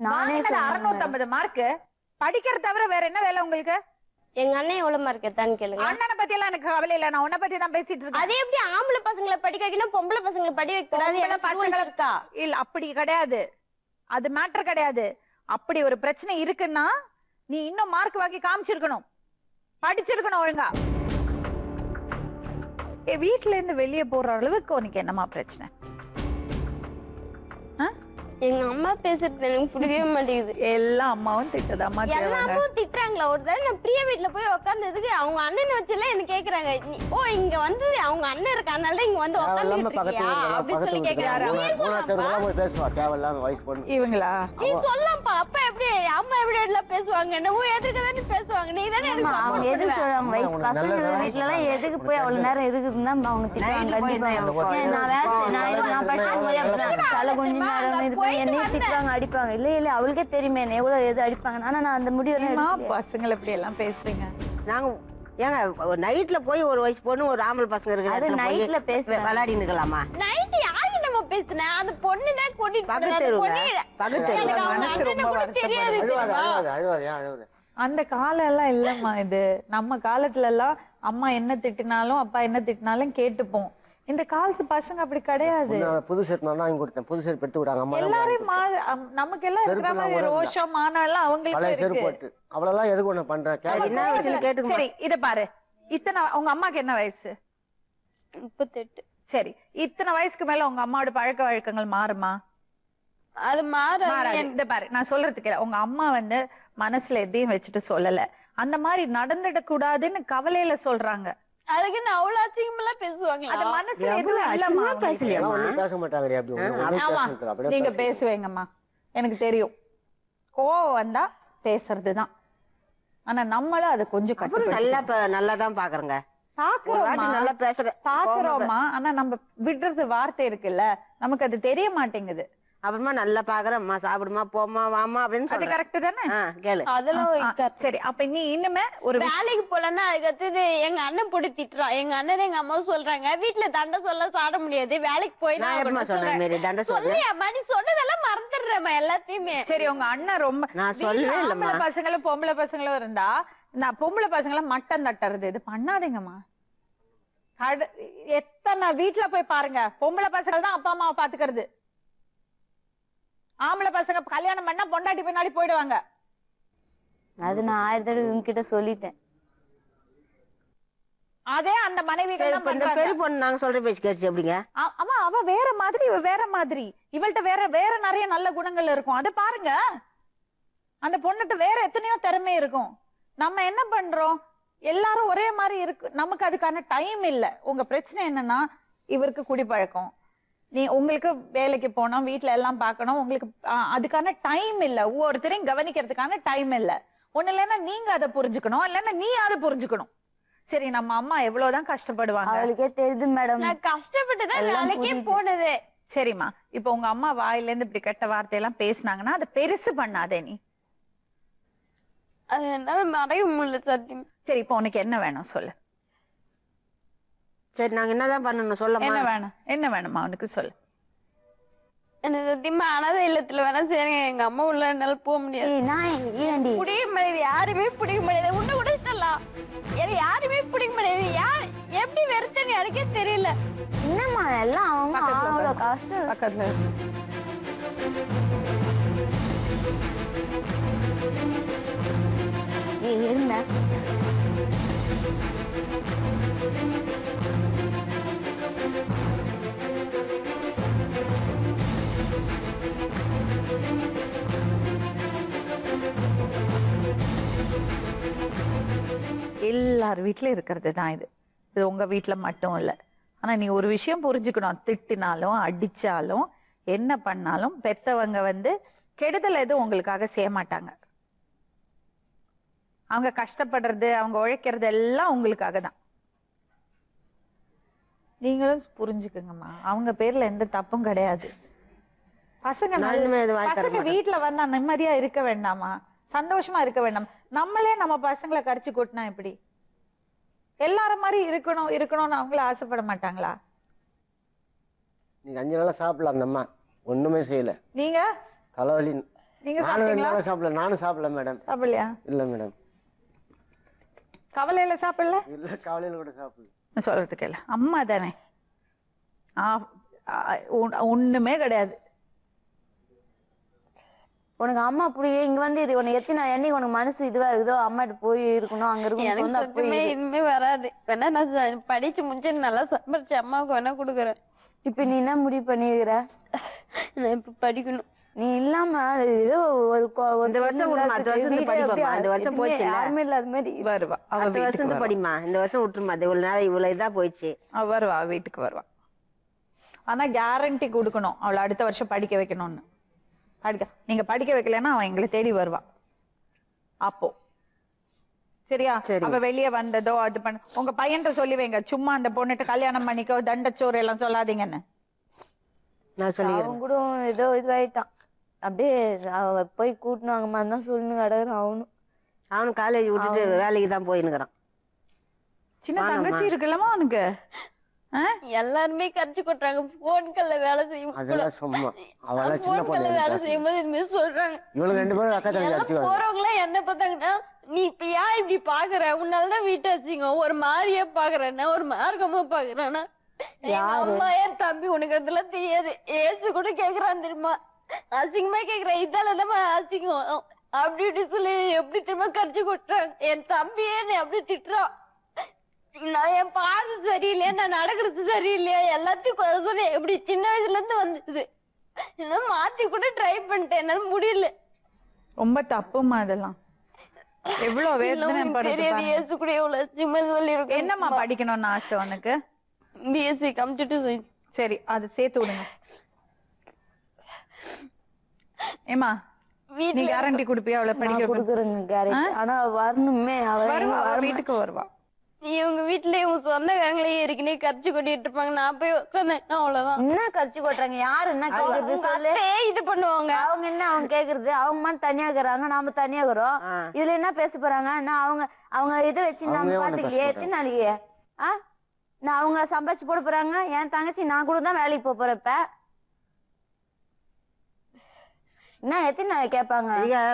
650 மார்க் படிக்கிற தவிர வேற என்ன வேலை உங்களுக்கு? எங்க அண்ணன் எவ்வளவு மார்க் எடுத்தான்னு கேளுங்க. அண்ணனை பத்தி எல்லாம் எனக்கு கவலை இல்ல, நான் உன்னை பத்தி தான் பேசிட்டு இருக்கேன். அதே எப்படி ஆம்பளை பசங்களை படிக்க வைக்கணும், பொம்பளை பசங்களை படி வைக்க கூடாது பசங்க இருக்கா? இல்ல அப்படி கிடையாது, அது மேட்டர் கிடையாது. அப்படி ஒரு பிரச்சனை இருக்குன்னா நீ இன்னும் மார்க் வாங்கி காமிச்சிருக்கணும், படிச்சிருக்கணும் ஒழுங்கா. வீட்டுல இருந்து வெளியே போற அளவுக்கு உனக்கு என்னமா பிரச்சனை? எங்க அம்மா பேசுறது எனக்கு பிடிக்கவே மாட்டேங்குது. எல்லா அம்மாவும் திட்டுதாம்மா எல்லா தேவாங்க. அம்மாவும் திட்டுறாங்களா? ஒரு தடவை நான் பிரியா வீட்டுல போய் உட்கார்ந்ததுக்கு அவங்க அண்ணனை வச்சுலாம் என்ன கேக்குறாங்க, ஓ இங்க வந்து அவங்க அண்ணன் இருக்க அதனால இங்க வந்து தேவையில்லாம உட்கார்ந்துட்டு பக்கத்து இருக்கியா வீட்டுல அப்படின்னு சொல்லி கேக்குறாங்க. நீ மூணாவது தெருவுலாம் போய் பேசுவா தேவையில்லாம வயசு பொண்ணு. இவங்களா? நீ சொல்லப்பா, அப்பா எப்படி அம்மா எப்படி எல்லாம் பேசுவாங்க, உன் எதுக்கு தானே பேசுவாங்க, நீ தானே ஆமா, அவங்க எதுக்கு சொல்றாங்க வயசு பசங்க வீட்டுல எல்லாம் எதுக்கு போய் அவ்வளவு நேரம் இருக்குதுன்னு தான் அவங்க திட்டுவாங்க. கண்டிப்பா ஏன் நான் நான் படிச்சுக்கும் போது அப்படிதான் தலை கொஞ்ச நேரம் இது பண்ணி என்னையும் திட்டுவாங்க, அடிப்பாங்க. இல்ல அவளுக்கே தெரியுமே என்ன எவ்வளவு எது அடிப்பாங்க. ஆனா நான் அந்த முடிவு பசங்களை இப்படி எல்லாம் பேசுறீங்க? நாங்க ஏங்க நைட்ல போய் ஒரு வயசு பொண்ணு ஒரு ஆம்பளை பசங்க இருக்கு, அது நைட்ல பேசுறேன். விளையாடி நிக்கலாமா? நைட் யார்கிட்ட பேசுனேன்? அந்த பொண்ணு தான் கூட்டிட்டு போனது. அந்த பக்கத்து பொண்ணு பக்கத்து எனக்கு அவங்க அண்ணனை கூட தெரியாது தெரியுமா? அழுவாது. அந்த காலம் எல்லாம் இல்லம்மா இது. நம்ம காலத்துல எல்லாம் அம்மா என்ன திட்டினாலும் அப்பா என்ன திட்டினாலும் கேட்டுப்போம். இந்த காலத்து பசங்க அப்படி கிடையாது. புது செட் நான் வாங்கி கொடுத்தேன், புது செருப்பு எடுத்து விட்டாங்க அம்மா. எல்லாரும் நமக்கு எல்லாம் இருக்கிற மாதிரி ரோஷம் மானம் எல்லாம் அவங்களுக்கு பழைய இருக்கு. செருப்பு போட்டு அவளெல்லாம் எதுக்கு ஒண்ணு பண்றேன்? என்ன வயசுல கேட்டுக்க சரி இத பாரு, இத்தனை உங்க அம்மாக்கு என்ன வயசு? 38. சரி, இத்தனை வயசுக்கு மேல உங்க அம்மாவோட பழக்க வழக்கங்கள் மாறுமா? அது மாறாது. இத பாரு, நான் சொல்றதுக்கு இல்ல, உங்க அம்மா வந்து மனசுல எதையும் வச்சுட்டு சொல்லல, அந்த மாதிரி நடந்துடக் கூடாதுன்னு கவலையில சொல்றாங்க. அதுக்கு நான் அவ்வளவு அசிங்கமெல்லாம் பேசுவாங்களா? அது மனசுல எவ்வளவு எதுவும் இல்லம்மா அசிங்கமா அவங்களுக்கு. பேசலையாம்மா? ஒண்ணும் பேச மாட்டாங்க அப்படி ஒண்ணும் ஆமா, பேசுறது அப்படியே நீங்க பேசுறது. பேசுவீங்கம்மா, எனக்கு தெரியும். கோவம் வந்தா பேசுறதுதான். ஆனா நம்மளும் அது கொஞ்சம் அப்புறம் நல்லா தான் பாக்குறேங்க. ஒரு வாட்டி நல்லா பாக்குறோமா, ஆனா நம்ம விடுறது வார்த்தை இருக்குல்ல, நமக்கு அது தெரிய மாட்டேங்குது. அப்புறமா நல்லா பாக்குறேன், அம்மா சாப்பிடுமா போமா வாமா அப்படின்னு அது கரெக்ட் தானே? கேளு. அதெல்லாம் சரி, அப்ப நீ இன்னுமே ஒரு வேலைக்கு போலன்னா அதுக்கடுத்தது எங்க அண்ணன் போட்டு திட்டுறான். எங்க அண்ணன் எங்க அம்மா சொல்றாங்க, வீட்டுல தண்டை சொல்ல சாட முடியாது, வேலைக்கு போய் நான் எப்பமா சொன்னேன் மாரி தண்டை சொல்லி அம்மா நீ சொன்னதெல்லாம் மறந்துடுறேம்மா எல்லாத்தையுமே. சரி, உங்க அண்ணன் ரொம்ப நான் சொல்லவே இல்லம்மா. ஆம்பளை பசங்களும் பொம்பளை பசங்களும் இருந்தா நான் பொம்பளை பசங்களை மட்டம் தட்டுறது இது பண்ணாதீங்கம்மா. எத்தனை வீட்டுல போய் பாருங்க, பொம்பளை பசங்க தான் அப்பா அம்மாவை பாத்துக்கிறது. ஆம்பளை பசங்க கல்யாணம் பண்ணா பொண்டாட்டி பின்னாடி போயிடுவாங்க. அது நான் 1000 தடவை இவங்கிட்ட சொல்லிட்டேன். அதே அந்த மனைவிகள் தான் இந்த பண்றாங்க. பெரிய பொண்ணு நாங்க சொல்ற பேச்சு கேட்டுச்சு எப்படிங்க? ஆமா, அவ வேற மாதிரி, இவ வேற மாதிரி. இவள்கிட்ட வேற நிறைய நல்ல குணங்கள் இருக்கும், அதை பாருங்க. அந்த பொண்ணுகிட்ட வேற எத்தனையோ திறமை இருக்கும். நம்ம என்ன பண்றோம், எல்லாரும் ஒரே மாதிரி இருக்கு, நமக்கு அதுக்கான டைம் இல்ல. உங்க பிரச்சனை என்னன்னா, இவருக்கு குடிப்பழக்கம், உங்களுக்கு வேலைக்கு போனோம், வீட்டுல எல்லாம் பார்க்கணும், உங்களுக்கு அதுக்கான டைம் இல்ல. ஒவ்வொருத்தரையும் கவனிக்கிறதுக்கான டைம் இல்ல. ஒண்ணு இல்லைன்னா நீங்க அதை புரிஞ்சுக்கணும், இல்லைன்னா நீ அதை புரிஞ்சுக்கணும். சரி, நம்ம அம்மா எவ்வளவுதான் கஷ்டப்படுவாங்க அவளுக்கே தெரியுது மேடம். நான் கஷ்டப்பட்டுதான் எல்லாம் வேலைக்கே புரியுது. போனது. சரிம்மா, இப்ப உங்க அம்மா வாயில இருந்து இப்படி கெட்ட வார்த்தையெல்லாம் பேசினாங்கன்னா அதை பெருசு பண்ணாதே நீ. அது என்னால மறைய முடியல சத்தியம். சரி, இப்போ உனக்கு என்ன வேணும் சொல்லு. சரி, நாங்க என்னதான் பண்ணணும் சொல்லமா? என்ன வேணுமா உனக்கு சொல்லு. எனக்கு சத்தியமா அனாதை இல்லத்துல வேணா சரிங்க, எங்க அம்மா உள்ள என்னால போக முடியாது. ஏன்டி பிடிக்க முடியாது, யாருமே பிடிக்க முடியாது. உன்ன கூட சொல்லலாம், எனக்கு யாருமே பிடிக்க முடியாது. யார் எப்படி வெறுத்தன்னு எனக்கே தெரியல. என்னம்மா எல்லாம் அவங்க அவ்வளோ கஷ்டம். பக்கத்துல இருந்த எல்லார் வீட்லயும் இருக்கிறது தான் இது. இது உங்க வீட்டுல மட்டும் இல்ல. ஆனா நீ ஒரு விஷயம் புரிஞ்சுக்கணும், திட்டினாலும் அடிச்சாலும் என்ன பண்ணாலும் பெத்தவங்க வந்து கெடுதல் எதுவும் உங்களுக்காக செய்ய மாட்டாங்க. அவங்க கஷ்டப்படுறது, அவங்க உழைக்கிறது எல்லாம் உங்களுக்காக தான். நீங்களும் புரிஞ்சுக்குங்கம்மா, அவங்க பேர்ல எந்த தப்பும் கிடையாது. பசங்க வீட்டுல வந்தா நிம்மதியா இருக்க வேண்டாமா, சந்தோஷமா இருக்க வேண்டாம்? நம்மளே நம்ம பசங்களை கரிச்சு கொட்டினா எப்படி? எல்லாரும் மாதிரி இருக்கணும்னு அவங்கள ஆசைப்பட மாட்டாங்களா? நீ 5 நாளா சாப்பிடல, அந்த அம்மா ஒண்ணுமே செய்யல. நீங்க தலைவலி. நீங்க நானும் சாப்பிடல மேடம். சாப்பிடலையா? இல்ல மேடம். கவலையில சாப்பிடல? இல்ல, கவலையில கூட சாப்பிடல. சொல்றதுக்கு இல்ல, அம்மா தானே. ஒண்ணுமே கிடையாது. உனக்கு அம்மா புரிய இங்க வந்து இது உனக்கு எத்தனை எண்ணி உனக்கு மனசு இதுவா இருக்குதோ அம்மாட்ட போய் இருக்கணும், அங்க இருக்கணும். இனிமே வராது. வேணா நான் படிச்சு முடிச்சு நல்லா சம்பாரிச்சு அம்மாவுக்கு வேணா கொடுக்குறேன். இப்ப நீ என்ன முடிவு பண்ணிருக்கிற? நான் இப்ப படிக்கணும். நீ இல்லாம அது ஏதோ ஒரு இந்த வருஷம் விடுமா, அடுத்த வருஷம் வீடே படிப்பாம்மா. அப்படியே இந்த வருஷம் எதுவுமே போச்சுல்ல. யாருமே இல்லாத மாதிரி வருவா அவ அடுத்த வீட்டுக்கு வருஷம் வருவா. படிமா, இந்த வருஷம் விட்டுருமா. அது இவ்வளவு நேரம் இவ்வளவு இதா போயிடுச்சு. அவ வருவா வீட்டுக்கு வருவா. ஆனா கேரண்டி கொடுக்கணும் அவளை அடுத்த வருஷம் படிக்க வைக்கணும்னு. நீங்க படிக்க வைக்கலன்னா அவன் எங்களை தேடி வருவா. அப்போ சரியா? அவ வெளியே வந்ததோ அது பண்ண உங்க பையன்கிட்ட சொல்லி வைங்க, சும்மா அந்த பொண்ணுட்டு கல்யாணம் பண்ணிக்கோ தண்டச்சோறு எல்லாம் சொல்லாதீங்கன்னு. நான் சொல்லிக்கிறேன். அவன் கூட ஏதோ இதுவாயிட்டான். அப்படியே அவ போய் கூட்டினாங்கம்மா தான் சொல்லணும் கிடக்குறான். அவனும் காலேஜ் விட்டுட்டு வேலைக்கு தான் போயின்னுக்குறான். சின்ன தங்கச்சி இருக்குல்லமா அவனுக்கு? எல்லாருமே கரைச்சு கொட்டுறாங்க. போன்கள்ல வேலை செய்யும் அதெல்லாம் சும்மா அவெல்லாம் சின்ன போன்கள்ல வேலை செய்யும் போது இது மாதிரி சொல்றாங்க. இவளுக்கு 2 பேரும் அக்கா தங்கச்சி எல்லாம் அடிச்சுவாங்க. போறவங்க எல்லாம் என்ன பார்த்தாங்கன்னா, நீ இப்ப ஏன் இப்படி பாக்குற, உன்னாலதான் வீட்டை அசிங்கம், ஒரு மாதிரியா பாக்குறேன்னா ஒரு மார்க்கமா பாக்குறானா? எங்க அம்மா என் தம்பி உனக்கு அதெல்லாம் தெரியாது, ஏசு கூட கேக்குறான் தெரியுமா, அசிங்கமா கேக்குறேன், இதாலதான் அசிங்கம் அப்படி இப்படி சொல்லி எப்படி திரும்ப கரைச்சு கொட்டுறாங்க. என் தம்பியே என்னை அப்படி திட்டுறான். நான் என் பார்வை சரியில்லையா, நான் நடக்கிறது சரியில்லையா, எல்லாத்தையும் குறை சொல்லி எப்படி சின்ன வயசுல இருந்து வந்தது. மாத்தி கூட ட்ரை பண்ணிட்டேன், என்னால முடியல. ரொம்ப தப்புமா அதெல்லாம். எவ்வளவு வேதனை தெரியாது, ஏசு கூட எவ்வளவு அசிங்கமா சொல்லிருக்கேன். என்னம்மா படிக்கணும்னு ஆசை உனக்கு? BSc computer science. சரி அது சேர்த்து விடுங்க. ஏமா நீ கேரண்டி கொடுப்பியா அவளை படிக்க? கொடுக்குறேங்க கேரண்டி. ஆனா வரணுமே, அவ வீட்டுக்கு வருவா. இவங்க வீட்டுல இவங்க சொந்தக்காரங்களே இருக்குன்னே கரைச்சு கொட்டிட்டு இருப்பாங்க. நான் போய் உட்காந்தேன், அவ்வளவுதான். என்ன கரைச்சு கொட்டுறாங்க? யாரு என்ன கேக்குறது சொல்லு. இது பண்ணுவாங்க அவங்க என்ன அவங்க கேக்குறது? அவங்க மாதிரி தனியா இருக்கிறாங்க, நாம தனியா இருக்கிறோம். இதுல என்ன பேச போறாங்க? நான் அவங்க இதை வச்சு நம்ம பாத்துக்கலையே எத்தனை நாளைக்கு? நான் அவங்க சம்பாதிச்சு போட போறாங்க. என் தங்கச்சி நான் கூட தான் வேலைக்கு போறேன். இப்ப என்ன எத்தனை நாள் கேட்பாங்க?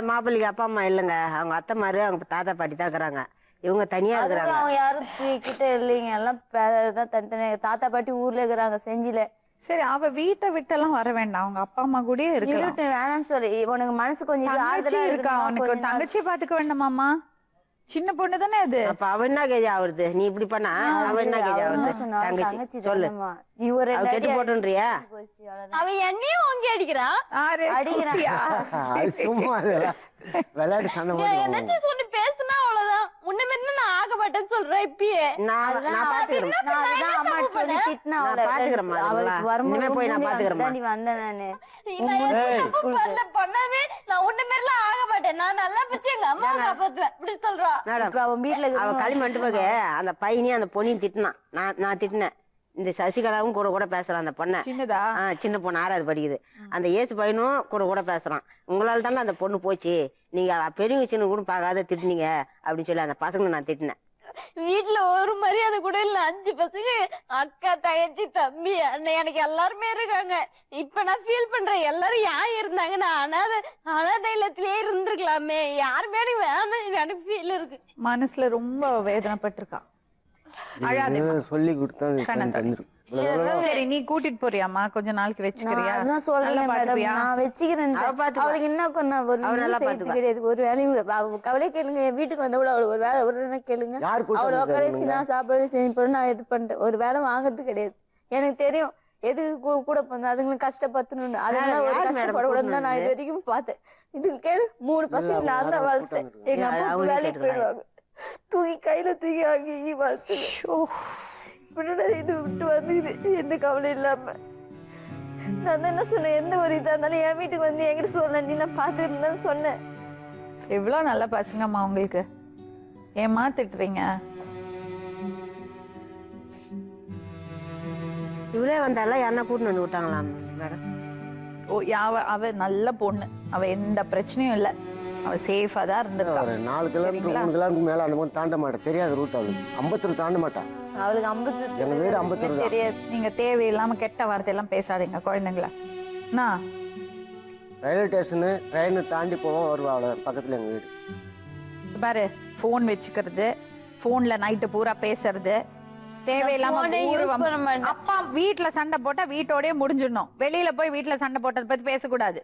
மாப்பிள்ளைக்கு அப்பா அம்மா இல்லைங்க, அவங்க அத்தை மாதிரி அவங்க தாத்தா பாட்டி தான் இருக்கிறாங்க. இவங்க தனியா இருக்கிறாங்க. அவங்க யாரும் கிட்ட இல்லைங்க, எல்லாம் தான் தனித்தனியா. தாத்தா பாட்டி ஊர்ல இருக்கிறாங்க, செஞ்சில. சரி அவ வீட்டை விட்டெல்லாம் வர வேண்டாம், அவங்க அப்பா அம்மா கூட இருக்கலாம். வேணாம்னு சொல்லி உனக்கு மனசு கொஞ்சம் தங்கச்சி இருக்கா உனக்கு? தங்கச்சி பாத்துக்க வேண்டாமாமா? சின்ன பொண்ணு தானே அது. அப்ப அவ என்ன கேஜி ஆகுறது? நீ இப்படி பண்ணா அவ என்ன கேஜி ஆகுறது? தங்கச்சி சொல்லு, நீ ஒரு கெட்டு போட்டுன்றியா? அவ என்னையும் வாங்கி அடிக்கிறான். சும்மா விளையாட்டு சண்டை என்னச்சும் சொல்லி பேசுனா அவ்வளவுதான். உன்ன மாதிரி நான் ஆக மாட்டேன்னு சொல்றேன். இப்பயே நான் பாத்துக்கிறேன். அம்மா சொல்லி திட்டினா அவளுக்கு வரும்போது போய் நான் பாத்துக்கிறேன். நீ வந்தேன் நானு பண்ணவே நான் உன்ன மாதிரிலாம் ஆக மாட்டேன். நான் நல்லா பிடிச்சி எங்க அம்மா காப்பாத்துவேன் இப்படி சொல்றா. அவன் வீட்டுல அவ களிமண்டு போக அந்த பையனையும் அந்த பொண்ணையும் திட்டினான். நான் திட்டினேன். இந்த சசிகலாவும் கூட கூட பேசுறான். அந்த பொண்ணை சின்னதா சின்ன பொண்ணு 6வது படிக்குது. அந்த ஏசு பையனும் கூட கூட பேசுறான். உங்களால தானே அந்த பொண்ணு போச்சு, நீங்க பெரிய சின்ன கூட பார்க்காத திட்டுனீங்க அப்படின்னு சொல்லி அந்த பசங்களை நான் திட்டினேன். வீட்டுல ஒரு மரியாதை கூட இல்ல. 5 பசங்க, அக்கா தங்கச்சி தம்பி அண்ணன், எனக்கு எல்லாருமே இருக்காங்க. இப்ப நான் ஃபீல் பண்றேன், எல்லாரும் யார் இருந்தாங்கன்னா அனாதை இல்லத்திலேயே இருந்திருக்கலாமே, யாருமே எனக்கு வேணும், எனக்கு ஃபீல் இருக்கு. மனசுல ரொம்ப வேதனைப்பட்டிருக்கா. சொல்லி கொடுத்தா சரி நீ கூட்டிட்டு போறியாமா? கொஞ்ச நாளைக்கு வச்சுக்கிறியா? அதான் சொல்றேன் மேடம், நான் வச்சுக்கிறேன். அவளுக்கு என்ன கொண்டா ஒரு சேர்த்து கிடையாது, ஒரு வேலையும் கவலை கேளுங்க. என் வீட்டுக்கு வந்த கூட அவளை ஒரு வேலை ஒரு கேளுங்க, அவளை உட்கார வச்சு நான் சாப்பாடு செஞ்சு போறேன். நான் இது பண்றேன், ஒரு வேலை வாங்குறது கிடையாது. எனக்கு தெரியும் எதுக்கு கூட போன அதுங்களுக்கு கஷ்டப்பத்தணும்னு. அதனால ஒரு கஷ்டப்படக்கூடாது தான் நான் இது வரைக்கும் பார்த்தேன். இது கேளு, 3 பசங்க நான் தான் வளர்த்தேன். எங்க அம்மா வேலைக்கு போயிடுவாங்க, தூக்கி கையில தூக்கி வாங்கி வளர்த்து இது விட்டு வந்து எந்த கவலை இல்லாம நான் தான் என்ன சொன்னேன், எந்த ஒரு இதா இருந்தாலும் என் வீட்டுக்கு வந்து என்கிட்ட சொல்ல, நீ நான் பார்த்து இருந்தாலும் சொன்னேன். எவ்வளவு நல்ல பசங்கம்மா உங்களுக்கு, ஏமா திட்டுறீங்க? இவ்வளே வந்தாலும் யாருன்னா கூட்டின்னு வந்து விட்டாங்களாம் மேடம். அவ நல்ல பொண்ணு, அவ எந்த பிரச்சனையும் இல்லை, அவ சேஃபா தான் இருந்திருக்கா. 4 கிலோமீட்டர் 3 கிலோமீட்டர் மேல அந்த மாதிரி தாண்ட மாட்டேன், தெரியாத ரூட். அவளுக்கு 52 தாண்ட மாட்டான். அவளுக்கு 50 எங்க வீடு 52 தெரியாது. நீங்க தேவையில்லாம கெட்ட வார்த்தை எல்லாம் பேசாதீங்க குழந்தைங்களா. ரயில்வே ஸ்டேஷனு ட்ரெயின் தாண்டி போவோம் வருவா, அவ்வளோ பக்கத்துல எங்க வீடு. பாரு, போன் வச்சுக்கிறது, போன்ல நைட்டு பூரா பேசுறது, தேவையில்லாம அப்பா வீட்டுல சண்டை போட்டா வீட்டோடய முடிஞ்சிடணும். வெளியில போய் வீட்டுல சண்டை போட்டதை பத்தி பேசக்கூடாது.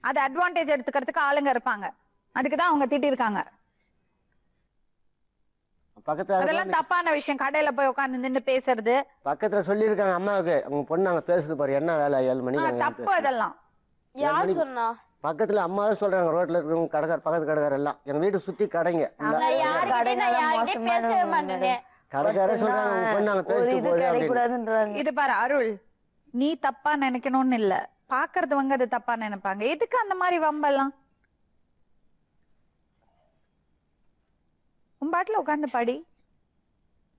அது அட்வான்டேஜ் எடுத்துக்கிறதுக்கு ஆளுங்க இருப்பாங்க, அதுக்குதான் அவங்க திட்டி இருக்காங்க. அதெல்லாம் தப்பான விஷயம். கடையில போய் உட்கார்ந்து நின்று பேசுறது, பக்கத்துல சொல்லி இருக்காங்க அம்மாவுக்கு, அவங்க பொண்ணு அங்க பேசுது பாரு, என்ன வேலை 7 மணிக்கு. தப்பு அதெல்லாம். யார் சொன்னா? பக்கத்துல அம்மா தான் சொல்றாங்க, ரோட்ல இருக்கிறவங்க கடைக்கார பக்கத்து கடைக்கார எல்லாம் எங்க வீட்டை சுத்தி கடைங்க. நான் யார்கிட்டயும் பேசவே மாட்டேனே. கடைக்கார சொல்றாங்க உங்க பொண்ணு நாங்க பேசிட்டு போறோம் கிடைக்கூடாதுன்றாங்க. இது பாரு அருள், நீ தப்பா நினைக்கணும்னு இல்ல, பாக்குறதுவங்க அது தப்பா நினைப்பாங்க. எதுக்கு அந்த மாதிரி வம்பெல்லாம்? உன் பாட்டுல உட்காந்து படி,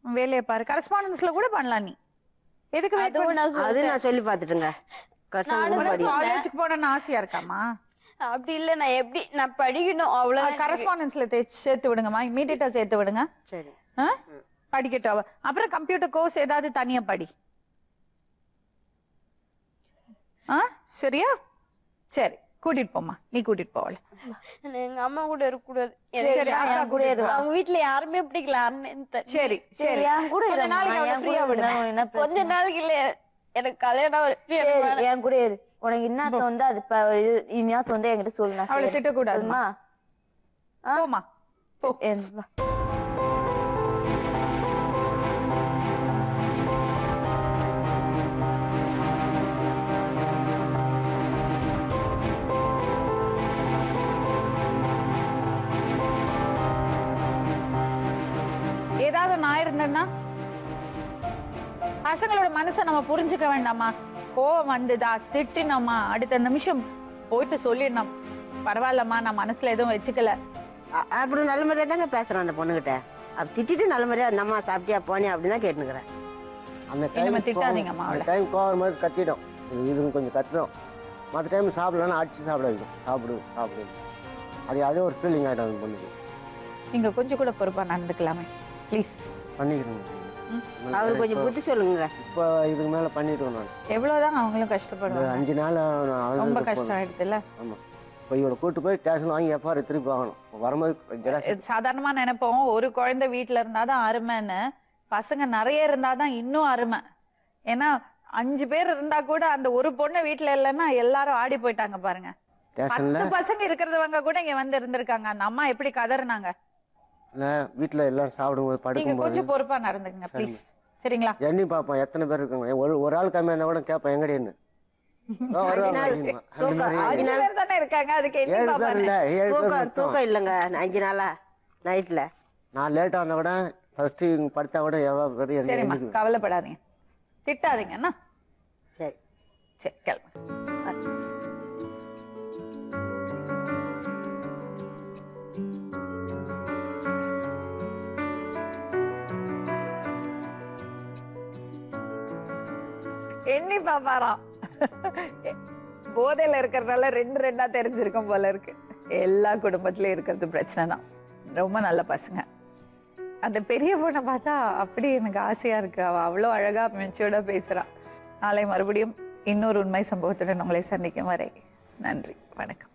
உன் வேலையை பாரு. கரஸ்பாண்டன்ஸ்ல கூட பண்ணலாம் நீ. எதுக்கு அது நான் சொல்லி பாத்துட்டுங்க. காலேஜுக்கு போன ஆசையா இருக்காமா? அப்படி இல்ல, நான் எப்படி நான் படிக்கணும் அவ்வளவு. கரஸ்பாண்டன்ஸ்ல சேர்த்து விடுங்கம்மா, இமீடியட்டா சேர்த்து விடுங்க. சரி படிக்கட்டும் அவ. அப்புறம் கம்ப்யூட்டர் கோர்ஸ் ஏதாவது தனியா படி. சரியா? சரி, கூட்டிட்டு போமா, நீ கூட்டிட்டு போவல. எங்க அம்மா கூட இருக்க கூடாது. சரி, அவங்க வீட்டுல யாருமே பிடிக்கல அண்ணன். சரி சரி, என் கூட கொஞ்ச நாளைக்கு ஃப்ரீயா விடுங்க. கொஞ்ச நாளைக்கு இல்ல, எனக்கு கல்யாணம் என் கூட இரு. உனக்கு என்ன தோணுதோ அது இனியா தோணுதோ என்கிட்ட சொல்லு. நான் அவளை திட்டக்கூடாதுமா. போமா போ. ஏதாவது நான் இருந்தேன்னா பசங்களோட மனசை நம்ம புரிஞ்சுக்க வேண்டாமா? கோவம் வந்துதா, திட்டினோமா, அடுத்த நிமிஷம் போயிட்டு சொல்லிடணும், பரவாயில்லம்மா நான் மனசுல எதுவும் வச்சுக்கல. அப்படி நல்ல முறையா தாங்க பேசுறேன் அந்த பொண்ணுகிட்ட. அப்ப திட்டிட்டு நல்ல முறையா நம்ம சாப்பிட்டியா போனே அப்படிதான் கேட்டுக்கிறேன். அந்த திட்டாதீங்கம்மா. டைம் கோவம் மாதிரி கத்திடும், இதுங்க கொஞ்சம் கத்துடும். மற்ற டைம் சாப்பிடலன்னா அடிச்சு சாப்பிட வைக்கும். சாப்பிடு சாப்பிடு, அதே ஒரு ஃபீலிங் ஆகிடும் அந்த பொண்ணுக்கு. நீங்க கொஞ்சம் கூட பொறுப்பா நடந்துக்கலாமே ப்ளீஸ். பண்ணிக்கிறேங்க. அவருக்கு கொஞ்சம் புத்தி சொல்லுங்க. இப்போ இதுக்கு மேல பண்ணிட்டு நான் எவ்வளவுதான் அவங்களும் கஷ்டப்படுவாங்க. 5 நாள் ரொம்ப கஷ்டம் ஆயிடுதுல்ல. ஆமா, இப்போ இவரை கூட்டு போய் ஸ்டேஷன் வாங்கி எஃப்ஆர் திருப்பி வாங்கணும். வரும்போது சாதாரணமா நினைப்போம் ஒரு குழந்தை வீட்டுல இருந்தாதான் அருமைன்னு. பசங்க நிறைய இருந்தாதான் இன்னும் அருமை. ஏன்னா 5 பேர் இருந்தா கூட அந்த ஒரு பொண்ணு வீட்டுல இல்லைன்னா எல்லாரும் ஆடி போயிட்டாங்க பாருங்க. 10 பசங்க இருக்கிறவங்க கூட இங்க வந்து இருந்திருக்காங்க. அந்த அம்மா எப்படி கதறினாங்க. வீட்டுல எல்லாரும் சாப்பிடும்போது படுக்கும் கொஞ்சம் பொறுப்பா நடந்துக்குங்க ப்ளீஸ். சரிங்களா? எண்ணி பாப்போம் எத்தனை பேர் இருக்காங்க. ஒரு ஆள் கம்மியா இருந்தா கூட கேட்பேன் எங்கடின்னு. தூக்கம் இல்லைங்க 5 நாளா நைட்ல. நான் லேட்டா வந்தா கூட ஃபர்ஸ்ட் படுத்தா கூட எவ்வளவு பெரிய. கவலைப்படாதீங்க, திட்டாதீங்கண்ணா. சரி சரி, கிளம்பு. எண்ணி பாப்பாராம். போதையில இருக்கிறதால 2 தெரிஞ்சிருக்கும் போல இருக்கு. எல்லா குடும்பத்திலயும் இருக்கிறது பிரச்சனை தான். ரொம்ப நல்ல பசங்க. அந்த பெரிய பொண்ணை பார்த்தா அப்படி எனக்கு ஆசையா இருக்கு. அவ அவ்வளோ அழகா மெச்சூர்டா பேசுறா. நாளை மறுபடியும் இன்னொரு உண்மை சம்பவத்துடன் உங்களை சந்திக்கும் வரை நன்றி, வணக்கம்.